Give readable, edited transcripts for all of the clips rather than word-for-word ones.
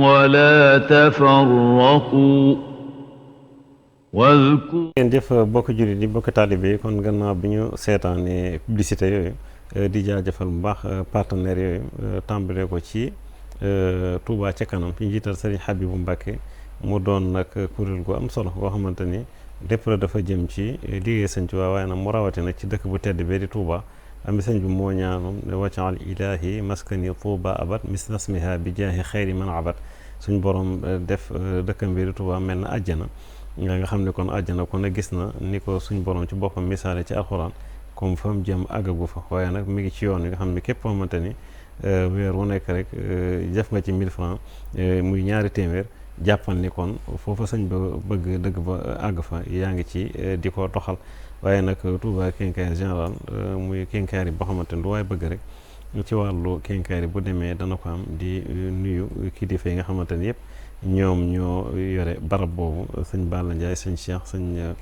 ولا تفرقوا واذكروا. ngeen jëf bokk jullit yi bokk taalibe yi kon gannaaw bi ñu seetaanee publicité yooyu di jaajëfal bu baax partenaires yooyu tàmbale ko ci Touba ca kanam fi njiital Serigne Habibou Mbacké mu doon nag kuréel gu am solo boo xamante ni lépp la dafa jëm ci liggéey sëñ Touba waaye nag mu rawati nag ci dëkk bu tedd bee di Touba am sëñ bi moo ñaanum ne waccaal ilaahi maskani Touba abat misnasmiha bi jaahi xayri man abat suñ borom def dëkkam bi di Touba mel na àjjana nga xam ne kon àjjana kon nag gis na ni ko suñ borom ci boppam misaale ci alxuraan comme fa mu jëm àggagu fa waaye nag mi ngi ci yoon yi nga xam ne képp xamante ni weer wu nekk rek def nga ci 1000 francs muy ñaari téeméer jàppal ni kon foofa sëñ ba bëgg dëgg ba àgg fa yaa ngi ci di ko doxal waaye nag Touba Quincaillerie Générale muy quincaillerie boo xamante ni lu waaye bëgg rek ci wàllu quincaillerie bu demee dana ko am di nuyu kilifa yi nga xamante ni yëpp ñoom ñoo yore barab boobu sëñ Balla Ndiaye sëñ Cheikh sëñ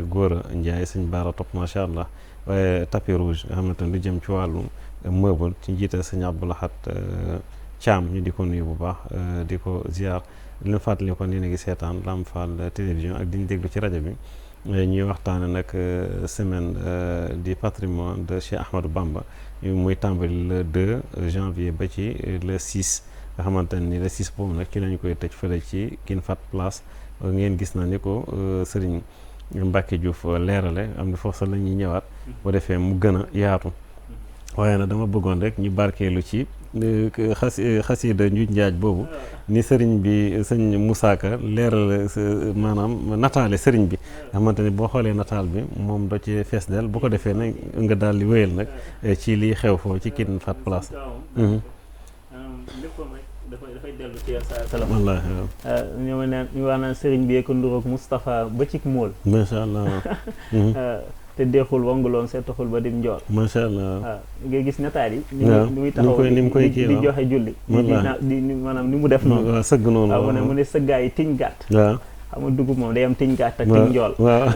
Gora Ndiaye sëñ Bara Top macha allah waaye tapis rouge nga xamante ni lu jëm ci wàllu meuble ci njiital sëñ Abdoulahat Thiam ñu di ko nuyu bu baax di ko ziar di leen fàttali kon yéen a ngi seetaan Lamp Fall télévision ak di ñu déglu ci rajo bi ñuy waxtaane nag semaine du patrimoine de Cheikh Ahmadou Bamba muy tàmbali le 2 janvier ba ci le 6 nga xamante ni le 6 boobu nag ci lañu koy tëj fële ci King Fahd Place ngeen gis na ni ko Serigne Mbacké Diouf leerale am na foofu sax la ñuy ñëwaat bu defee mu gën a yaatu waaye nag dama bëggoon rek ñu barkeelu ci xasida njuuj njaaj boobu ni sëriñ bi sëñ Moussa Ka leerale maanaam nataale sëriñ bi nga xamante ni boo xoolee nataal bi moom do ci fees del bu ko defee nag nga daal di wéyal nag ci liy xew foofu ci King Fahd Place dafay dellu ci salaam wallaahi ñu ne ñu wax naan sëriñ bi ko nduroog Moustapha ba cik mool macha allah te deexul wanguloon seetaxul ba dim njool macha allah waaw ngay gis nataal yi ni muy taxaw ni mu koy kii di joxe julli di maanaam ni mu def noonu waaw sëgg noonu waaw mu ne sëggaa yi tiñ gàtt waaw xam nga dugub moom day am tiñ gàtt ak tiñ njool waaw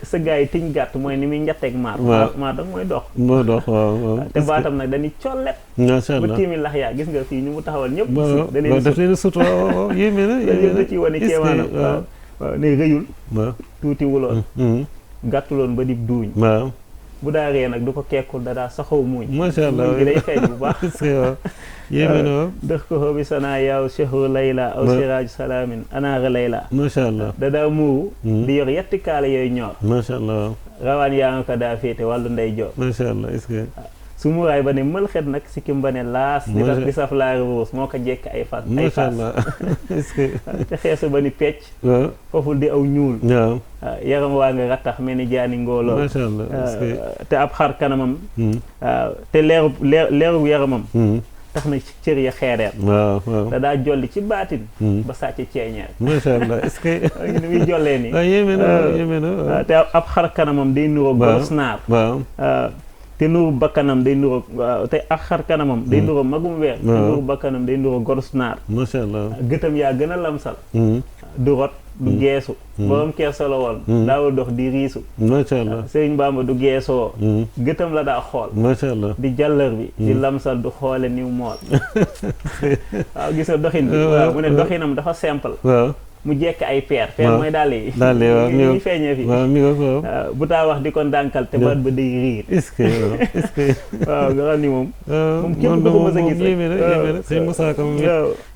sëggaa yi tiñ gàtt mooy ni muy njatteeg maar maar dag mooy dox waaw te baatam nag dañuy collet macha allah ba tiimi lax yaa gis nga fii ñu mu taxawal ñëpp waaw daf leen sut waaw yéeme na da ciy wane ceewaanam waaw ne rëyul tuuti wuloon gàttuloon ba dib duuñ waaw bu daa ree nag du ko kekkul da daa saxaw muuñ macha allah muuñ gi day feeñ bu baax yéeme na waaw dëx ko xoobi sanaa yaaw chehru layla aw siraaju salaamin anaara layla macha allah da daa muuru di yor yetti kaala yooyu ñor macha allah rawaan yaa nga ko daa féete wàllu ndey joor macha allah est-ce que su muraay ba ne mël xet nag sikkim ba ne laas di saf laari ruus moo ko jekk ay fas macha allah est-ce que te xeesu ba ni pecc waaw foofu di aw ñuul waaw yaram waa nga rattax mel ni jaani ngooloo macha allah est-ce que te ab xar kanamam waaw te leeru yaramam tax na cër ya xeereer waaw waaw da daa jolli ci baatin ba sàcc ceeñeer macha allah est-ce que ni muy jollee nii waaw yéeme na te ab xar kanamam day nuroo gos naar waaw te nuru bakkanam day nuroo te ak xar kanamam day nuroo magum weer te nuru bakkanam day nuroo gorus naar macha allah gëtam yaa gën a lamsal du rot du geesu borom kersa la woon daawul dox di riisu macha allah Sëriñ Bamba du geesoo gëtam la daa xool macha allah di jàllar bi di lamsal du xoole niw mool waaw gis nga doxin bi waaw mu ne doxinam dafa simple waaw mu jekk ay peer mooy dàll yi waaw mi feeñee fi waaw mi nga bu taa wax di ko ndànkal te baat ba day riir est-ce que waaw nga xam ni moom képp ku ko mës a gis yéeme na sëñ Moussa Ka moom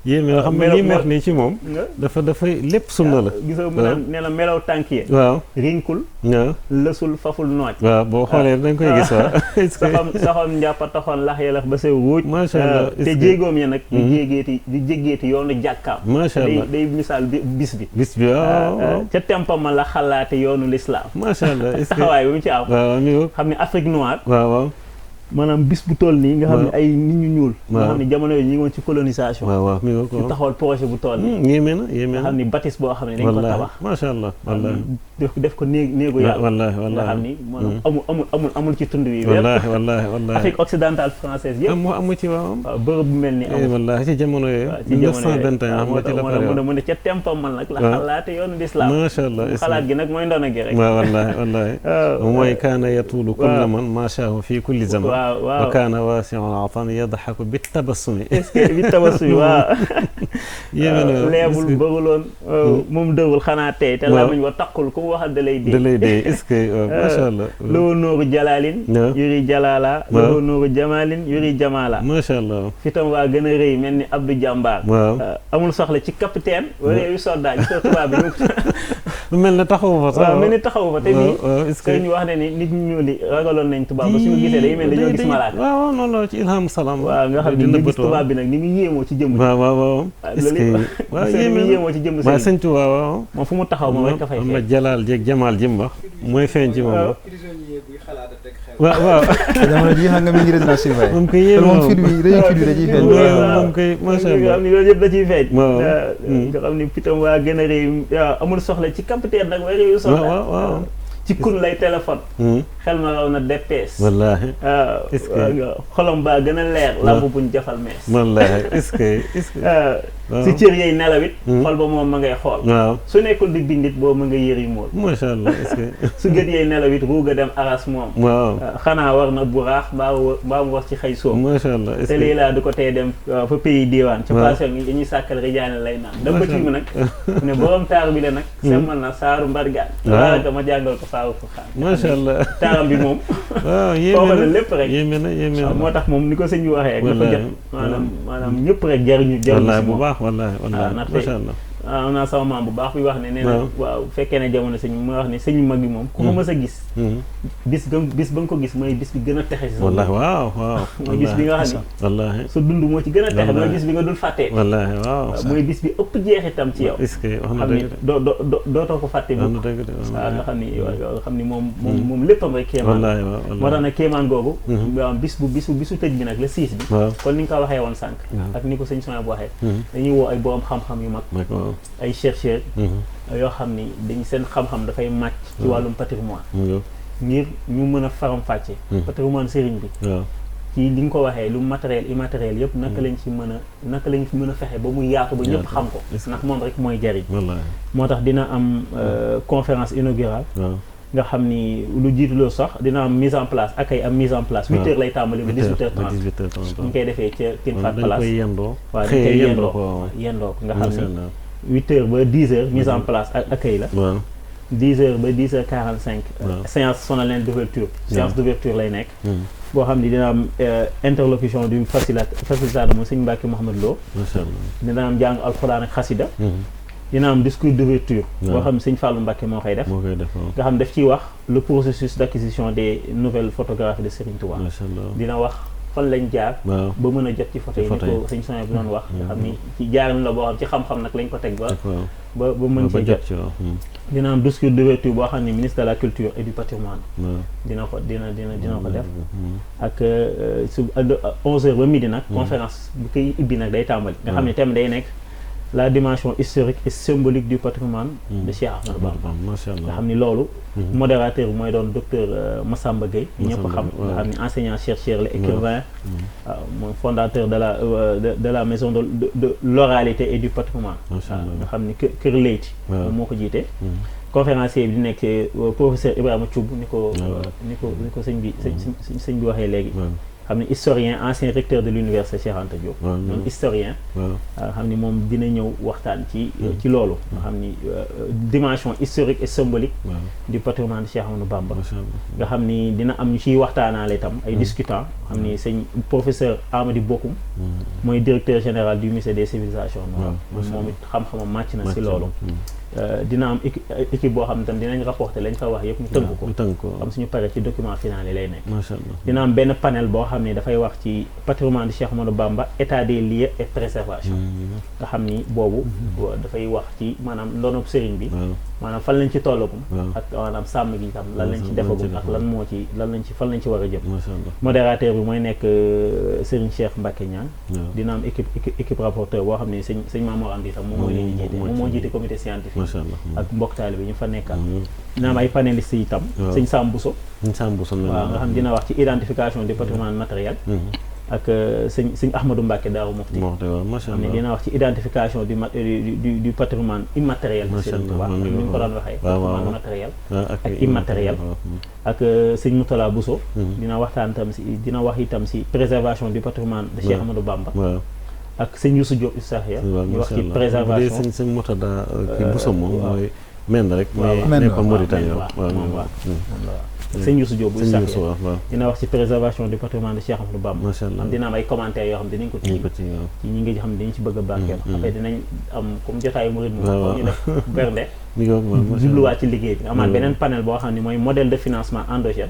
yéeme na xam nga li mu wax nii ci moom dafay lépp sunna la gisoo mu naan ne la melaw tànk yi waaw rinkul waaw lësul faful nooj waaw boo xoolee da nga koy gis waaw saxoon njàppa taxoon lax ya lax ba sew wuuj macha allah te jéegoom ya nag di jéggeeti yoonu jàkkaam macha allah day misaal bis bi waaw ca tempam la xalaate yoonu l'islam macha allah taxawaay bi mu ci am xam ne Afrique noire waaw maanaam bis bu toll nii nga xam ne ay nit ñu ñuul nga xam ne jamono yooyu ñu ngi woon ci colonisation waaw ñu taxawal projet bu toll nii yéeme na nga xam ni bâtisse boo xam ne dañ ko tabax macha allah wallahi def ko néegu yàlla wallahi nga xam ni maanaam amul ci tund wi wallahi Afrique occidentale française yëpp amu ci waaw bërëb bu mel ni amul wallahi ci jamono yooyu 1921 moo tax mu ne ca tempam man nag la xalaate yoonu l'islam macha allah xalaat gi nag mooy ndono gi rek wallahi mooy kaana yatuulu kulla man maashaahu fii kulli zaman waaw wa kaana waasi'an atan yadhaku bi tabassumi. est-ce que bi tabassumi waaw. yéeme na leebul bëgguloon moom dëwul xanaa tey te lamiñ wa taqul ku mu waxal da lay dee. da lay dee est-ce que macha allah. loo nooru jalaalin yuri jalaala. loo nooru jamaalin yuri jamaala. macha allah. fitam waa gën a rëy mel ni Abdou Jàmbaar. waaw amul soxla ci capitaine. wala yu soldat ci tubaab bi lu mel ne taxawu fa sax. waaw mel ni taxawu fa te nii ñu wax ne ni nit ñu ñuul ragaloon nañ tubaab ba suñu gisee day mel dañoo gis malaaka. waaw noonu la ci ilham salaam. waaw nga xam ne ñu gis tubaab bi nag ni mu yéemoo ci jëmm. waaw est-ce que waaw yéemoo ci jëmm waaw sëñ Tuubaa waaw. moom fu mu taxaw moom rek ka fay feeñ. ma jalaal jeeg jamaal jim wax mooy feeñ ci moom. waaw jamono ji xam nga mi ngi résidence surveillée. moom koy yéeme moom fit wi dañuy fit wi da ciy feeñ. moom koy macha allah nga xam ni loolu yëpp da ciy feeñ. waaw nga xam ni fitam waa gën a rëy amul soxla ci capitaine nag waa réew soxla. waaw ci kun lay téléphone. xel ma raw na DPS. wallaahi. est-ce que xolom baa gën a leer. lamb buñ jafal mees. wallaahi est-ce que si cër yey nelawit xol ba moom ma ngay xool. waaw su nekkul di bindit boobu ma nga yëri mool. macha allah est-ce que. su gët yey nelawit ruuga dem aras moom. waaw xanaa war na buraax mbaa mu wax ci xëy soom. macha allah est-ce que te lii laa du ko tey dem fa pays diwaan. ca passé yi dañuy sàkkal rijaane lay naan. da ba ci mu nag ne borom taaru bi la nag. semmal na saaru mbargaan. waaw ma jàngal ko saaru fu xaar. macha allah taaram bi moom. waaw yéeme na lépp rek yéeme na moo tax moom ni ko sëñ bi waxee rek dafa jot maanaam ñëpp rek jariñu si bu moom baax wallaahi macha allah am naa sama maam bu baax bi wax ne nee na waaw fekkee ne jamono sëñ mu wax ne sëñu mag bi moom ku ko mës a gis bis ba nga ko gis mooy bis bi gën a texe si sa wallaahi waaw mooy bis bi nga xam ne wallaahi sa dund moo ci gën a texe mooy bis bi nga dul fàttee wallaahi waaw mooy bis bi ëpp jeexitam ci yow est-ce que wax na xam ni dëgg dootoo ko fàtte bi waaw nga xam ni moom léppam rek kéemaan wallaahi moo tax nag kéemaan googu waaw bisu tëj bi nag le 6 bi kon ni nga ko waxee woon sànq ak ni ko sëñ Sonia bu waxee dañuy woo ay borom xam-xam yu mag ay chercheurs yoo xam ni dañ seen xam-xam dafay màcc ci wàllum patrimoine ngir ñu mën a faram-fàcce patrimoine sëriñ bi ci li nga ko waxee lu matériel immatériel yëpp naka lañ fi mën a fexe ba mu yaatu ba ñëpp xam ko ndax moom rek mooy jariñ moo tax dina am conférence inaugurale nga xam ni lu jiitu loolu sax dina am mise en place ak ay am mise en place 8 heures lay tàmbali ba 18h30 ñu koy defee ca King Fahd Palace waaw dañ koy yendoo ko nga xam ni 8 heures ba 10 heures mise en place ak accueil la 10 heures ba 10h45 séance solennelle d'ouverture séance d'ouverture lay nekk boo xam ni dina am interlocution du facilitateur mooy sëñ Mbacke Mouhamed Lo dina am jàng alxuraan ak xasida dina am discours d'ouverture boo xam ne sëñ Fallou Mbacke moo koy def nga xam daf ciy wax le processus d'acquisition des nouvelles photographies de Serigne Touba dina wax fan lañ jaar ba mën a jot ci photo yi ni ko sëñ Sonia bi doon wax nga xam ni ci jaarin la boo xam ci xam-xam nag lañ ko teg ba mën ci jot dina am discours d'ouverture boo xam ne ministre de la culture et du patrimoine dina ko def ak su 11h ba midi nag conférence bu koy ibbi nag day tàmbali nga xam ne thème day nekk la dimension historique et symbolique du patrimoine de Cheikh Ahmadou Bamba nga xam ni loolu modérateur bi mooy doon docteur Massamba Gueye ñëpp xam nga xam ni enseignant chercheur la écrivain waaw mooy fondateur de la maison de l'oralité et du patrimoine nga xam ni Kër Leyti moo ko jiite conférencier bi di nekk professeur Ibrahima Thioub ni ko sëñ bi waxee léegi xam ne historien ancien recteur de l'université Cheikh Anta Diop moom historien xam ni moom dina ñëw waxtaan ci loolu nga xam ni dimension historique et symbolique du patrimoine de Cheikh Ahmadou Bamba nga xam ni dina am ñu ciy waxtaanaale itam ay discutants xam ni sëñ professeur Amady Bokoum mooy directeur général du musée des civilisations noires moom it xam-xamam màcc na si loolu dina am équipe boo xam ne tam dinañ rapporter lañ fa wax yëpp ñu tënk ko xam suñu paree ci document final yi lay nekk dina am benn panel boo xam ne dafay wax ci patrimoine de Cheikh Ahmadou Bamba état des lieux et préservation nga xam ni boobu dafay wax ci maanaam ndonob sëriñ bi maanaam fan lañ ci tollagum ak maanaam sàmm gi tam lan lañ ci defagum ak fan lañ ci war a jëm modérateur bi mooy nekk Serigne Cheikh Mbacke Niang dina am équipe rapporteur boo xam ne sëñ Mamour Andi tam moom mooy leen jiite moom moo jiite comité scientifique ak mbokk taalibe bi ñu fa nekkal dina am ay panélistes yi tam sëñ Sam Bousso waaw nga xam dina wax ci identification du patrimoine matériel ak sëñ Ahmadou Mbacke Daaru Mufti macha Allah dina wax ci identification du patrimoine immatériel de Serigne Touba ni ñu ko doon waxee patrimoine matériel ak immatériel ak sëñ Moutala Bousso dina waxtaan tam si dina wax itam si préservation du patrimoine de Cheikh Ahmadou Bamba ak sëñ Youssou Diop Istahia ñu wax ci préservation sëñ Moutala Bousso moom mooy men rek mais nekkoon Mauritanie sëñ Youssou Diop bu sax dina wax ci préservation du patrimoine de Cheikh Ahmadou Bamba am dina am ay commentaires yoo xam dinañ ko ci ñi ngi xam ne dañu ci bëgg a barkeel après dinañ am comme jotaayu murid moom ñu def bernde jubluwaat ci liggéey bi amaat beneen panel boo xam ne mooy modèle de financement endogène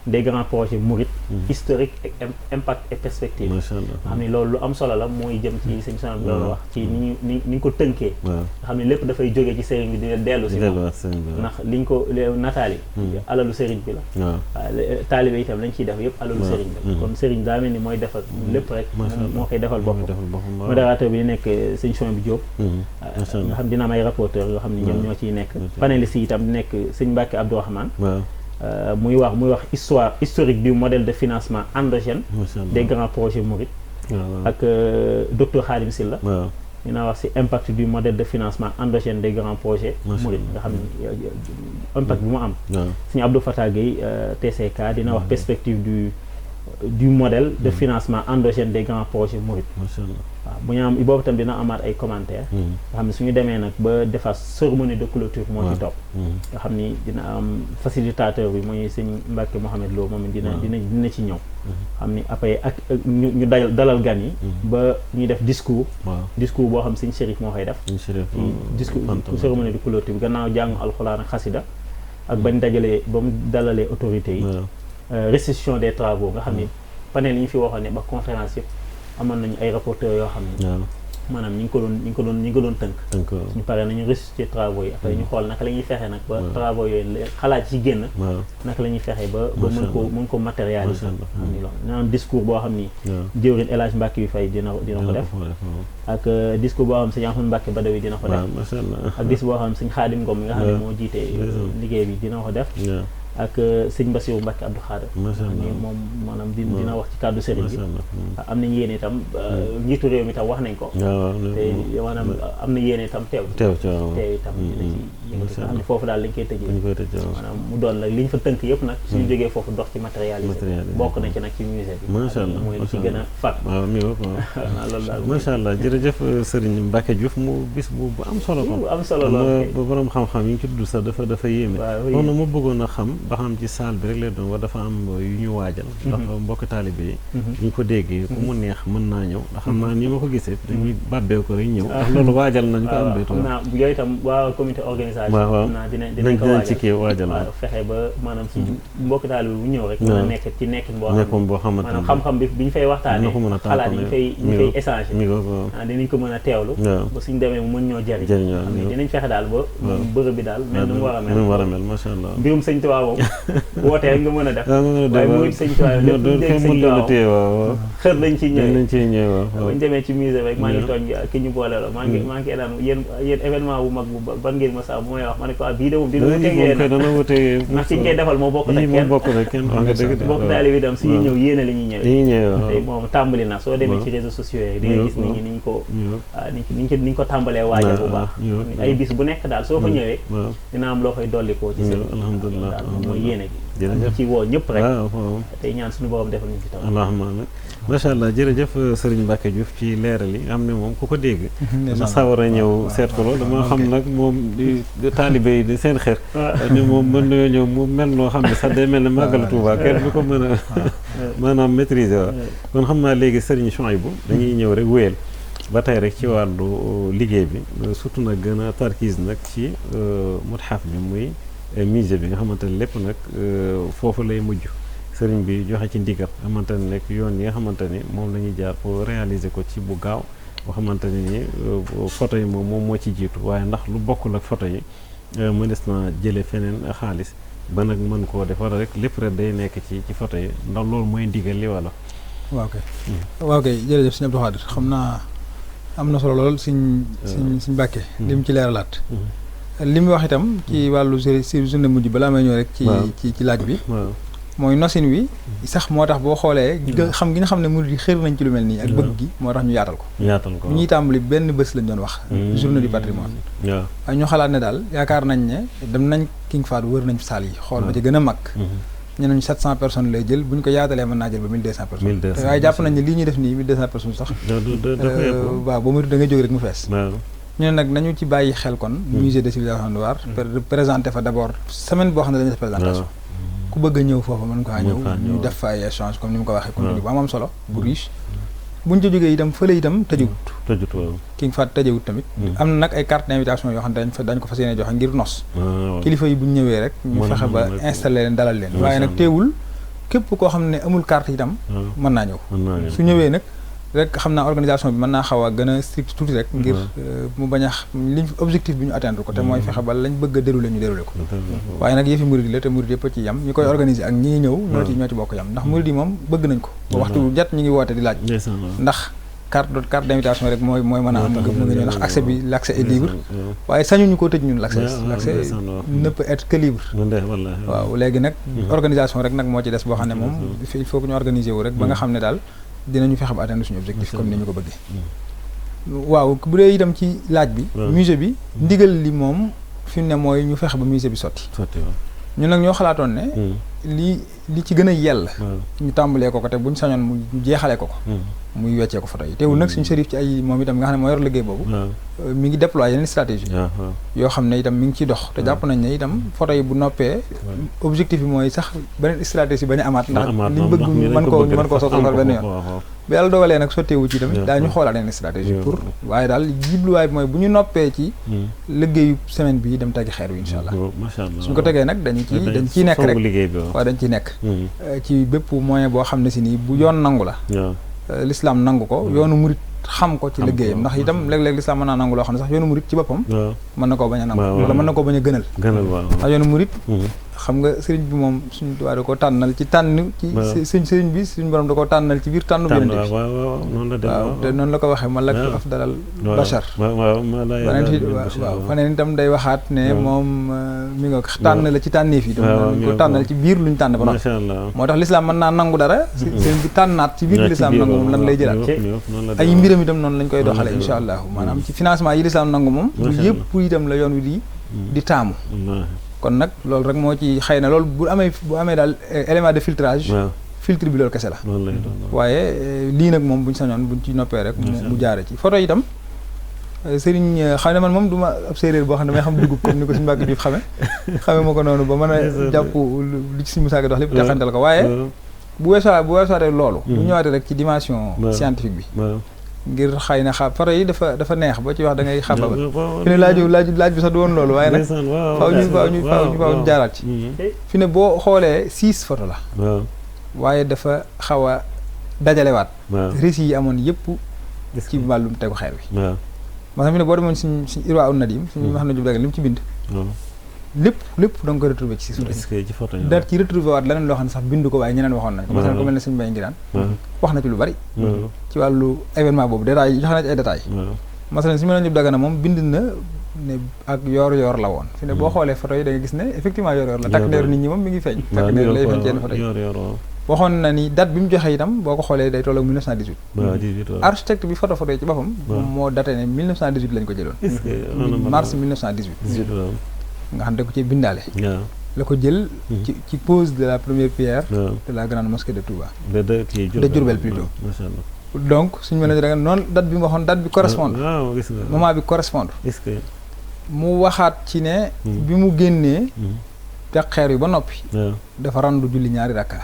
des grands projets mourides historique et impact et perspective nga xam ne loolu lu am solo la mooy jëm ci sëñ Sohaybu bi loolu wax ci ni ñu ko tënkee nga xam ne lépp dafay jógee ci sëriñ bi di dellu si moom ndax liñ ko nataal yi alalu sëriñ bi la waaw taalibe itam lañ ciy def yëpp alalu sëriñ bi la kon sëriñ daa mel ni mooy defal lépp rek moo koy defal boppam modérateur bi di nekk sëñ Sohaybu bi Diop nga xam dina am ay rapporteur yoo xam ne ñoom ñoo ciy nekk panélistes yi itam di nekk sëñ Mbacke Abdourahmane muy wax histoire historique du modèle de financement endogène des grands projets mourides ak docteur Khadim Silla dina wax ci impact du modèle de financement endogène des grands projets mourides nga xam ne impact bi mu am Sëñ Abdou Fatah Gueye TCK dina wax perspective du modèle de financement endogène des grands projets mourides waaw bu ñu am boobu itam dina amaat ay commentaires nga xam ne suñu demee nag ba defaat cérémonie de clôture moo ci topp nga xam ni dina am facilitateur bi mooy sëñ Mbacke Mouhamed Lo moom dina ci ñëw xam ni après ak ñu dalal gan yi ba ñuy def discours boo xam sëñ Chérif moo koy def discours cérémonie de clôture bi gannaaw jàng alxuraan ak xasida ak bañ dajalee ba mu dalalee autorités yi restitution des travaux nga xam ni panel yi ñu fi waxoon ne ba conférence yëpp amoon nañu ay rapporteurs yoo xam ne maanaam ñi ngi ko doon tënk suñu paree nañu restituer travaux yi après ñu xool naka la ñuy fexe nag ba travaux yooyu xalaat ci génn naka la ñuy fexe ba mën ko matérialiser am ni loolu naan discours boo xam ni jëwriñ El Hadj Mbacke bi Faye dina ko def ak discours boo xam sëñ Ahmadou Mbacke Badawi dina ko def ak discours boo xam sëñ Khadim Ngom mi nga xam ne moo jiite liggéey bi dina ko def ak sëñ Bassirou Mbacke Abdou Khadre ni moom maanaam dina wax ci kàddu sëriñ bi am nañ yéene itam njiitu réew mi itam wax nañ ko te maanaam am na yéene itam teew itam dina ci yëngati nga xam ne foofu daal lañ koy tëjee maanaam mu doon la li ñu fa tënk yëpp nag suñu jógee foofu dox ci matérialisé bokk na ci nag ci musée bi mooy li ci gën a fat loolu daal macha allah jërëjëf sëriñ Mbacke Diouf mu bis bu am solo ko am solo lool ba borom xam-xam yi ñu ci tudd sax dafa yéeme kon mu bëggoon a xam ba xam ci salle bi rek lay doon war dafa am yu ñu waajal ndax mbokk taalibe yi ñu ko déggee ku mu neex mën naa ñëw ndax xam naa ni ma ko gisee dañuy bàbbee ko rek ñëw ndax loolu waajal nañ ko am béytu naa yooyu itam waa comité organisation naa dinañ ko ci kii waajal fexe ba maanaam si mbokk taalibe bu ñëw rek mën a nekk ci nekkin boo xamante maanaam xam-xam bi ñu fay waxtaanee xalaat yi ñu fay échanger dinañ ko mën a teewlu ba suñ demee mu mën ñoo jëriñ dinañ fexe daal ba bërëb bi daal mel nu mu war a mel macha allah mbirum sëñ Tuubaa moom wootee rek nga mën a def waaye muy sëñ Tuubaa lépp dégg sëñ Tuubaa xër lañ ciy ñëwee bañ demee ci musée rek maa ngi tooñ ki ñu boole la maa ngi daan yéen événement bu mag bu ban ngeen ma saa bu may wax ma ne ko bii de moom dina wutee ndax ci ñu koy defal moo bokk rek kenn bokk daal bi dem suñuy ñëw yéene la ñuy ñëwee tey moom tàmbali na soo demee ci réseaux sociaux yi di nga gis nit ñi niñ ko tàmbalee waajal bu baax ay bis bu nekk daal soo fa ñëwee dina am loo koy dollikoo ci seen alhamdulilah mooy yéene gi ci woo ñëpp rek tey ñaan suñu borom defal ñu ci taw allahumma amiin macha allah jërëjëf Serigne Mbacke Diouf ci leeral yi nga xam ne moom ku ko dégg dama sawar a ñëw seet ko loolu dama xam nag moom di taalibe yi di seen xeer ni moom mën nañoo ñëw mu mel noo xam ne sax day mel ne màggal Tuuba kenn du ko mën a maanaam maîtriser waaw kon xam naa léegi Serigne Souhaïbou dañuy ñëw rek wéyal ba tey rek ci wàllu liggéey bi surtout nag gën a tarkiis nag ci mutxaf bi muy musée bi nga xamante ne lépp nag foofu lay mujj sëriñ bi joxe ci ndigal xamante ne nekk yoon yi nga xamante ni moom la ñuy jaar pour réaliser ko ci bu gaaw boo xamante ne ni photo yi moom moo ci jiitu waaye ndax lu bokkul ak photo yi mënees na jële feneen xaalis ba nag mën koo def wala rek lépp rek day nekk ci photo yi ndax loolu mooy ndigal li wala waaw kay jërëjëf sëñ Abdou Khadre xam naa am na solo lool suñ Mbàkke li mu ci leeralaat li mu wax itam ci wàllu si journée mujj balaa may ñëw rek ci laaj bi mooy nosin wi sax moo tax boo xoolee xam gi nga xam ne murid yi xër nañ ci lu mel nii ak bëgg gi moo tax ñu yaatal ko bu ñuy tàmbali benn bés lañ doon wax journée du patrimoine waaye ñu xalaat ne daal yaakaar nañ ne dem nañ King Fahd wër nañ salle yi xool ba ci gën a mag ñeneen 700 personnes lay jël bu ñu ko yaatalee mën naa jël ba 1200 personnes waaye jàpp nañ ne lii ñuy def nii 1200 personnes sax waaw ba murid da ngay jóg rek mu fees ñu ne nag nañu ci bàyyi xel kon musée de civilisation Loire présenté fa d'abord semaine boo xam ne dañuy def présentation ku bëgg a ñëw foofu mën ngaa ñëw ñu def fa ay échange comme ni mu ko waxee contenu bu am solo bu riche buñ ca jógee itam fële itam tëjewut King Fahd tëjewut tamit am na nag ay carte d'invitation yoo xam ne dañ ko fas yéene joxe ngir nos kilifa yi buñ ñëwee rek ñu fexe ba installé leen dalal leen waaye nag teewul képp koo xam ne amul carte itam mën naa ñëw su ñëwee nag rek xam naa organisation bi mën naa xaw a gën a strict tuuti rek ngir mu bañ a liñ objectif bi ñu atteindre ko te mooy fexe ba lañ bëgg a dérouler ñu dérouler ko waaye nag yëfi murid la te murid yëpp ci yam ñi koy organiser ak ñi ñëw ñoo ci bokk yam ndax murid yi moom bëgg nañ ko ba waxtu jot ñi ngi woote di laaj ndax carte d'invitation rek mooy mën a am nga ñëw ndax accès bi l'accès est libre waaye sañuñu koo tëj ñun l'accès ne peut être que libre waaw léegi nag organisation rek nag moo ci des boo xam ne moom il faut que ñu organiser wu rek ba nga xam ne daal dinañu fexe ba atteindre suñu objectif comme ni ñu ko bëggee waaw bu dee itam ci laaj bi musée bi ndigal li moom fi mu ne mooy ñu fexe ba musée bi sotti ñun nag ñoo xalaatoon ne li ci gën a yell ñu tàmbalee ko te buñ sañoon mu jeexalee ko muy weccee ko photo yi teewul nag suñu sërif ci ay moom itam nga xam ne moo yor liggéey boobu mi ngi déployer yeneen stratégie yoo xam ne itam mi ngi ciy dox te jàpp nañ ne itam photo yi bu noppee objectif bi mooy sax beneen stratégie bañ a amaat ndax liñ bëgg mën koo soxal benn yoon bu yàlla dogalee nag sotteewu ci tamit daañu xoolaat yeneen stratégie pour waaye daal jubluwaay bi mooy bu ñu noppee ci liggéeyu semaine bi dem tegi xeer wi insha allah suñ ko tegee nag dañ ciy nekk rek waaw dañ ciy nekk ci bépp moyen boo xam ne si nii bu yoon nangu la l'islam nangu ko yoonu murit xam ko ci liggéeyam ndax itam léeg-léeg l'islam mën naa nangu loo xam ne sax yoonu murit ci boppam mën na koo bañ a nangu wala mën na koo bañ a gënal ndax yoonu murit xam nga sëriñ bi moom suñu tubaab da koo tànnal ci tànn ci sëriñ bi suñu borom da koo tànnal ci biir tànnu bi waaw te noonu la ko waxee ma lakk afdalal bachar faneen itam day waxaat ne moom mi nga tànn la ci tànneef yi ko tànnal ci biir luñ tànn ba noppi moo tax l'islam mën naa nangu dara sëriñ bi tànnaat ci biir l'islam nangu moom lan lay jëlaat ay mbiram itam noonu lañ koy doxale insha allah maanaam ci financement yi l'islam nangu moom lu yëpp itam la yoon wi di taamu kon nag loolu rek moo ci xëy na loolu bu amee daal élément de filtrage filtre bi loolu kese la waaye lii nag moom buñ sañoon buñ ci noppee rek mu jaare ci photo itam sëriñ xam ne man moom du ma ab séeréer boo xam ne damay xam dugub comme ni ko si Mbàkke Juuf xame ma ko noonu ba mën a jàpp li ci si Musaa Ka dox lépp teqantal ko waaye bu weesaatee loolu bu ñëwaatee rek ci dimension scientifique bi ngir xëy na photo yi dafa neex boo ci wax da ngay xàbbaba fi ne laaj bi sax du woon loolu waaye nag faaw ñu jaaraat ci fi ne boo xoolee 6 photo la waaye dafa xaw a dajalewaat récits yi amoon yëpp ci wàllum tegu xeer wi maanaam fi ne boo demoon suñ Irwa un Nadim suñu wax na jub daga li mu ci bind lépp da nga ko retrouvé ci 6 photo yi daal ci retrouvé waat leneen loo xam ne sax bindu ko waaye ñeneen waxoon nañ ko maanaam ko mel ne suñu mbay ngi daan wax na ci lu bari ci wàllu événement boobu détails joxe na ci ay détails masalan suñu mel ne daga na moom bind na ne ak yoor la woon fi ne boo xoolee photo yi da nga gis ne effectivement yoor la takk ndeeru nit ñi moom mi ngi feeñ takk ndeeru lay feeñ ci yenn photo yi waxoon na ni date bi mu joxe itam boo ko xoolee day toll ak 1918 architecte bi photo yi ci boppam moo daté ne 1918 lañ ko jëloon mars 1918 nga xam ne da ko ci bindaale la ko jël ci pose de la première pierre de la grande mosquée de Touba de Diourbel plutôt donc suñu mel ne da nga noonu date bi mu waxoon date bi correspondre moment bi correspondre mu waxaat ci ne bi mu génnee teg xeer yi ba noppi dafa randu julli ñaari rakka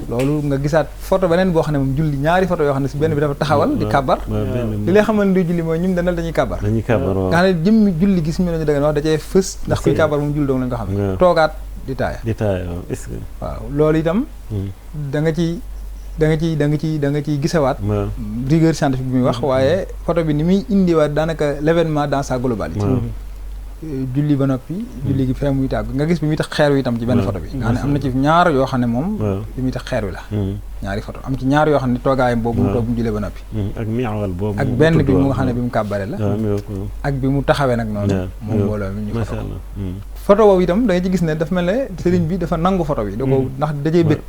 loolu nga gisaat photo beneen boo xam ne moom julli ñaari photo yoo xam ne si benn bi dafa taxawal di kàbbar li lay xamal ne julli mooy ñum danal dañuy kàbbar nga xam ne jëmmi julli gis ñu ne da nga wax da cee fës ndax kuy kàbbar moom julli doong lañ ko xam ne toogaat di taaya waaw loolu itam da nga ciy gisawaat rigueur scientifique bi muy wax waaye photo bi ni muy indiwaat daanaka l'événement dans sa globalité julli ba noppi julli gi fee muy tàgg nga gis bi muy tax xeer wi itam ci benn photo bi nga xam ne am na ci ñaar yoo xam ne moom bi muy tax xeer wi la ñaari photo am ci ñaar yoo xam ne toogaayam boobu mu toog bu mu julee ba noppi ak miawal boobu ak benn bi mu nga xam ne bi mu kàbbare la ak bi mu taxawee nag noonu moom mbooloo mi ñu photo photo boobu itam da nga ci gis ne dafa mel ne sëriñ bi dafa nangu photo bi da ko ndax dajee bëgg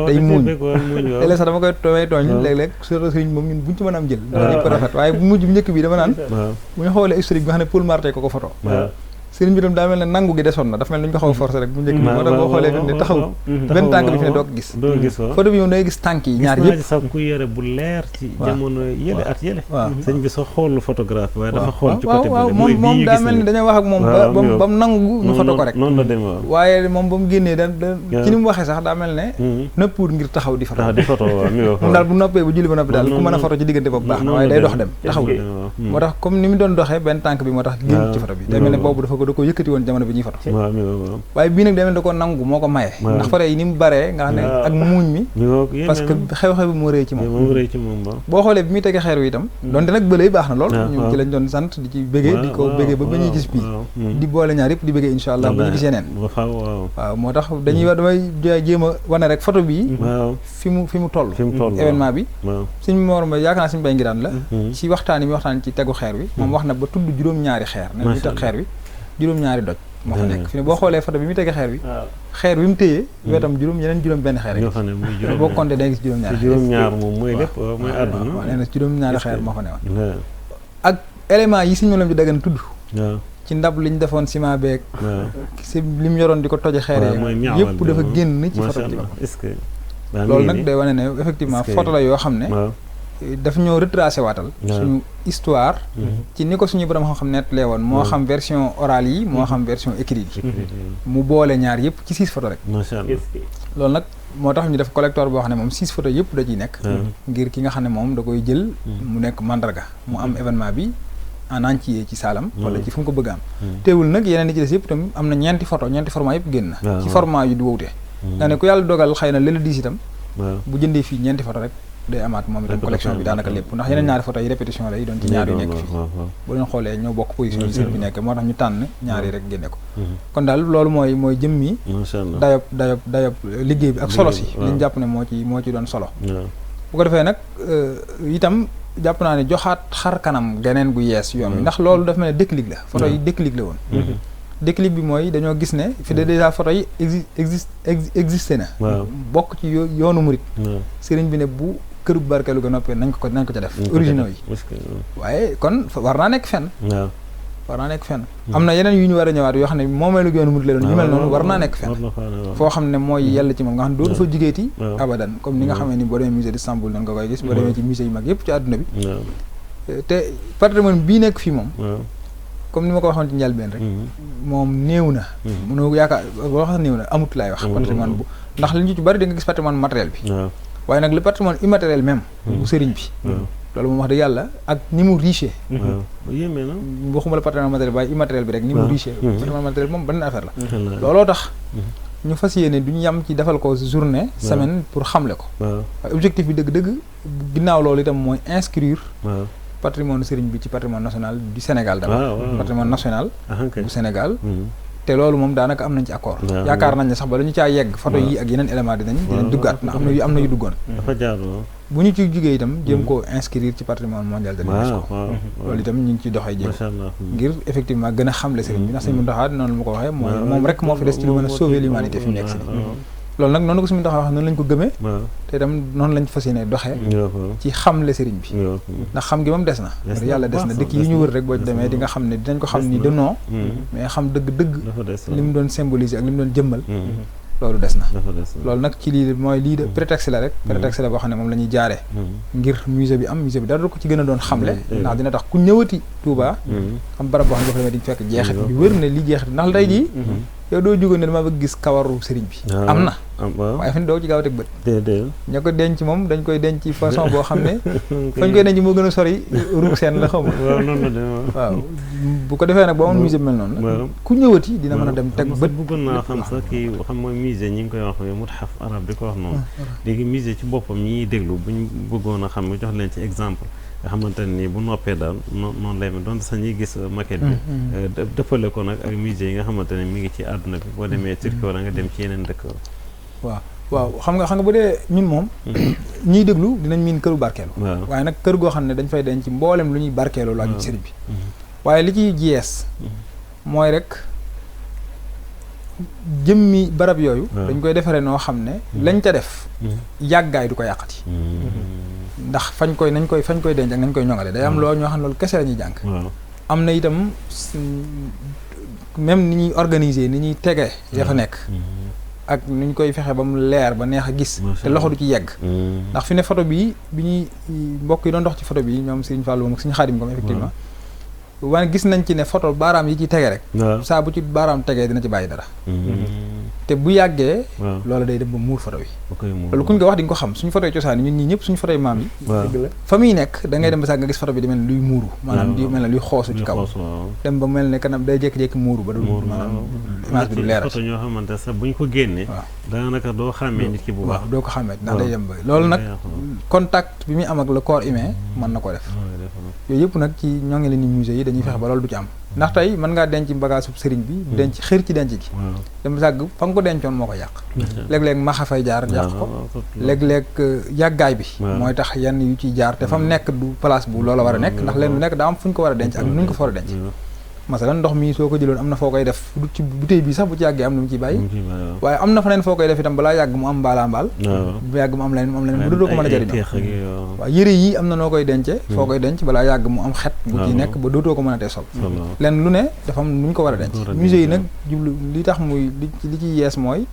day muuñ léeg-léeg sax dama koy tooñ léeg-léeg surtout sëriñ moom ñun buñu ci mën a am jël ndax ñëpp rafet waaye bu mujj bu njëkk bi dama naan bu ñu xoolee historique bi nga xam ne Paul Marty ko photo sëriñ bi tam daa mel ne nangu gi desoon na dafa mel ni ñu ko xaw a forcé rek bu njëkk bi moo tax boo xoolee fi ne taxaw benn tànk bi fi ne doo ko gis photo bi moom da ngay gis tànk yi ñaar yëpp sax ku yére bu leer ci jamono yële at yële sëñ bi sax xool photographie waaye dafa xool ci côté bi moom daa mel ni dañoo wax ak moom ba mu nangu ñu photo ko rek noonu la demee waaye moom ba mu génnee da ci ni mu waxee sax daa mel ne nëppur ngir taxaw di photo moom daal bu noppee bu julli ba noppi daal ku mën a photo ci diggante boobu baax na waaye day dox dem taxawul moo tax comme ni mu doon doxee benn tànk bi moo tax génn ci photo bi day mel ne boobu da ko yëkkati woon jamono bi ñuy foto waaye bii nag demee da ko nangu moo ko maye ndax photo yi ni mu baree nga xam ne ak muuñ mi parce que xew-xew bi moo rëy ci moom boo xoolee bi muy tegee xeer wi itam donte nag bëlay baax na lool ñu ci lañ doon sant di ci bëggee di ko bëggee ba ba ñuy gis bii di boole ñaar yëpp di bëggee insha allah bu ñu gis yeneen waaw moo tax damay jéem a wane rek photo bii fi mu toll événement bi suñ morom ba yaakaar naa suñu bay ngi daan la ci waxtaan yi muy waxtaan ci tegu xeer wi moom wax na ba tudd juróom-ñaari xeer ne ñu teg xeer wi juróom-ñaari doj moo fa nekk fi ne boo xoolee photo bi mu tegee xeer bi xeer bi mu téyee wetam yeneen juróom benn xeer yi boo compté da nga gis juróom-ñaar moom mooy lépp mooy àdduna waaw nee na juróom-ñaari xeer moo fa newoon ak éléments yi suñu moom bi daggan tudd ci ndab liñ defoon ciment beeg si li mu yoroon di ko toje xeer yi yëpp dafa génn ci photo bi loolu nag day wane ne effectivement photo la yoo xam ne daf ñoo retracé waatal suñu histoire ci ni ko suñu borom xam nettalee woon moo xam version orale yi moo xam version écrite yi mu boole ñaar yëpp ci 6 photos rek loolu nag moo tax ñu def collector boo xam ne moom 6 photos yëpp da ciy nekk ngir ki nga xam ne moom da koy jël mu nekk mandarga mu am événement bi en entier ci saalam wala ci fu mu ko bëgg am teewul nag yeneen yi ci des yëpp itam am na ñeenti format yëpp génn na ci format yu di wowte nga ne ku yàlla dogal xëy na lëla diis itam bu jëndee fii ñeenti photo rek day amaat moom itam collection bi daanaka lépp ndax yeneen ñaari photo yi répétition la yi doon ci ñaar yu nekk fii boo leen xoolee ñoo bokk position yi seen bi nekk moo tax ñu tànn ñaar yi rek génne ko kon daal loolu mooy jëmmi dayob liggéey bi ak solo si liñ jàpp ne moo ci doon solo bu ko defee nag itam jàpp naa ne joxaat xar kanam geneen gu yees yoon bi ndax loolu dafa mel ne déclic la photo yi déclic la woon déclic bi mooy dañoo gis ne fi de déjà photo yi existé na bokk ci yoonu murit sëriñ bi ne bu këru barkeelu ga noppee nañ ko ca def originaux yi waaye kon war naa nekk fenn am na yeneen yu ñu war a ñëwaat yoo xam ne moomeelu yoonu murit la doon yu mel noonu war naa nekk fenn foo xam ne mooy yell ci moom nga xam ne dootu fa jigeeti abadan comme ni nga xamee ni boo demee musée d'Istanbul noonu nga koy gis boo demee ci musée yu mag yëpp ci àdduna bi te patrimoine bii nekk fii moom comme ni ma ko waxoon ci njëlbeen rek moom néew na mënoo yaakaar boo xam ne néew na amut laay wax patrimoine bu ndax li ñu ci bari da nga gis patrimoine matériel bi waaye nag le patrimoine immatériel même bu sëriñ bi loolu moom wax dëgg yàlla ak ni mu riche yéeme na waxuma la patrimoine matériel waaye immatériel bi rek ni mu riche patrimoine matériel moom beneen affaire la looloo tax ñu fas yéene duñu yam ci defal ko journée semaine pour xamle ko waaye objectif bi dëgg-dëgg ginnaaw loolu itam mooy inscrire patrimoine sëriñ bi ci patrimoine national du Sénégal d'abord patrimoine national bu Sénégal te loolu moom daanaka am nañ ci accord yaakaar nañ ne sax ba dañu caa yegg photo yi ak yeneen élément dinañ duggaat ndax am na yu duggoon bu ñu ci jugee itam jéem koo inscrire ci patrimoine mondial de l'UNESCO loolu itam ñu ngi ciy doxee jéem ngir effectivement gën a xamle sëriñ bi ndax sëriñ Mountakha noonu la ma ko waxee mooy moom rek moo fi des ci lu mën a sauver l'humanité fi mu nekk si loolu nag noonu ko suñu taxaw wax noonu lañ ko gëmee te itam noonu lañ fas yéene doxee ci xamle sëriñ bi ndax xam gi moom des na yàlla des na dëkk yi ñu wër rek boo demee di nga xam ne dinañ ko xam ni de non mais xam dëgg-dëgg li mu doon symboliser ak li mu doon jëmmal loolu des na loolu nag ci lii mooy lii de prétexte la rek prétexte la boo xam ne moom la ñuy jaaree ngir musée bi am musée bi dara du ko ci gën a doon xamle ndax dina tax ku ñëwati Touba am barab boo xam ne dafa demee di fekk jeexit bi wër ne li jeexit ndax tey jii yow doo jógoon ne dama bëgg gis kawaru sëriñ bi am na waaye fi ne doo ci gaaw a teg bët ña ko denc moom dañ koy denc ci façon boo xam ne fañ koy denc moo gën a sori ruug seen la xaw ma waaw bu ko defee nag ba amoon musée bi mel noonu ku ñëwati dina mën a dem teg bët bëggoon naa xam sax kii xam mooy musée ñi ngi koy wax muthaf arab di ko wax noonu léegi musée ci boppam ñi ñuy déglu bu ñu bëggoon a xam nga jox leen ci exemple nga xamante ne bu noppee daal noonu lay mel doon sax ñuy gis maquette bi dëppale ko nag ak musée yi nga xamante ne mi ngi ci àdduna bi boo demee Turquie wala nga dem ci yeneen dëkk waaw waaw xam nga bu dee ñun moom ñiy déglu dinañ miin këru barkeelu waaye nag kër goo xam ne dañ fay denc mboolem lu ñuy barkeelu lu aju ci sëriñ bi waaye li ciy jees mooy rek jëmmi barab yooyu dañ koy defaree noo xam ne lañ ca def yàggaay du ko yàqati ndax fañ koy denc ak nañ koy ñoŋale day am loo ñoo xam ne loolu kese la ñuy jàng am na itam même ni ñuy organiser ni ñuy tegee ya fa nekk ak ni ñu koy fexe ba mu leer ba neex a gis te loxo du ci yegg ndax fi ne photo bi ñuy mbokk yi doon dox ci photo bi ñoom Serigne Fallou moom Serigne Khadim comme effectivement wane gis nañ ci ne photo baaraam yi ci tege rek saa bu ci baaraam tegee dina ci bàyyi dara te bu yàggee loolu day dem ba muur photo bi loolu kuñ ko wax di nga ko xam suñu photo yi cosaan ñun ñii ñëpp suñu photo yi maam yi fa muy nekk da ngay dem ba sax nga gis photo bi di mel ne luy muuru maanaam di mel ne luy xoosu ci kaw dem ba mel ne kanam day jékki-jékki muuru ba du maanaam image bi du leeral photo ñoo xamante sax buñ ko génnee daanaka doo xàmmee nit ki bu baax doo ko xàmmee ndax day dem ba loolu nag contact bi muy am ak le corps humain mën na ko def yooyu yëpp nag ci ñoo ngi leen ni musée yi dañuy fexe ba loolu du ci am ndax tey mën ngaa denc bagage sëriñ bi denc xër ci denc gi dem sàgg fa nga ko dencoon moo ko yàq léeg-léeg maxa fay jaar yàq ko léeg-léeg yàggaay bi mooy tax yenn yu ciy jaar te fa mu nekk du place bu loola war a nekk ndax leen lu nekk daa am fu ñu ko war a denc ak nu ñu ko fa war a denc masalan ndox mi soo ko jëloon am na foo koy def du ci bouteille bi sax bu ci yàggee am na mu ciy bàyyi waaye am na faneen foo koy def itam balaa yàgg mu am mbaalaa mbaal bu yàgg mu am leneen bu doo ko mën a jëriñoo waaw yëre yi am na noo koy dencee foo koy denc balaa yàgg mu am xet bu ciy nekk ba dootoo ko mën a tee sol len lu ne dafa am nu ñu ko war a denc musée yi nag jublu li tax muy li ci yees mooy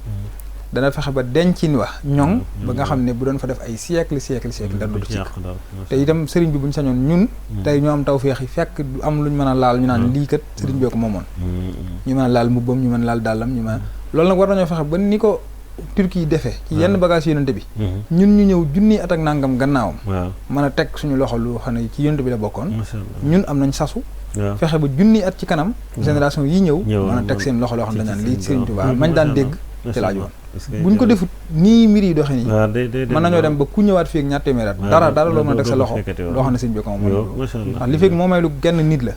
dana fexe ba dencin wax ñoŋ ba nga xam ne bu doon fa def ay siècle dara du ci te itam sëriñ bi bu ñu sañoon ñun tey ñoo am tawféex yi fekk du am lu ñu mën a laal ñu naan lii kat sëriñ bee ko moomoon ñu mën a laal mbubbam ñu mën a laal dàllam ñu mën loolu nag war nañoo fexe ba ni ko Turquie defee ci yenn bagage yonente bi ñun ñu ñëw junni at ak nangam gannaawam mën a teg suñu loxo lu xam ne ci yonente bi la bokkoon ñun am nañ sasu fexe ba junni at ci kanam génération yi ñëw mën a teg seen loxo loo xam ne dañ naan lii sëriñ Tuubaa mañ daan dégg ci laaj woon buñ ko defut nii mbir yi doxee nii mën nañoo dem ba ku ñëwaat fii ak ñaar téeméer at dara loo mën a teg sa loxo loo xam ne sëñ bi ko moom ndax li fekk moomee lu genn nit la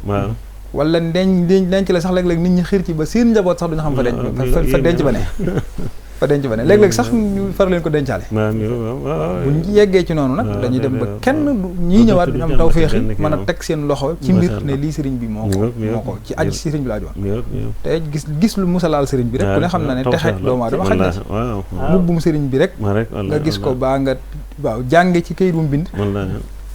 wala denc la sax léeg-léeg nit ñi xir ci ba seen njaboot sax duñu xam fa denc ba ne fa denc ba ne léeg-léeg sax ñu far leen ko dencaale buñ yeggee ci noonu nag dañuy dem ba kenn ñii ñëwaat duñu am taw féexi mën a teg seen loxo ci mbir ne lii sëriñ bi moo ko ci aj si sëriñ bi laa joon te gis lu musa laal sëriñ bi rek ku ne xam na ne texe doomu aadama xaj na ci mubbum sëriñ bi rek nga gis ko baa nga waaw jànge ci këyit bu mu bind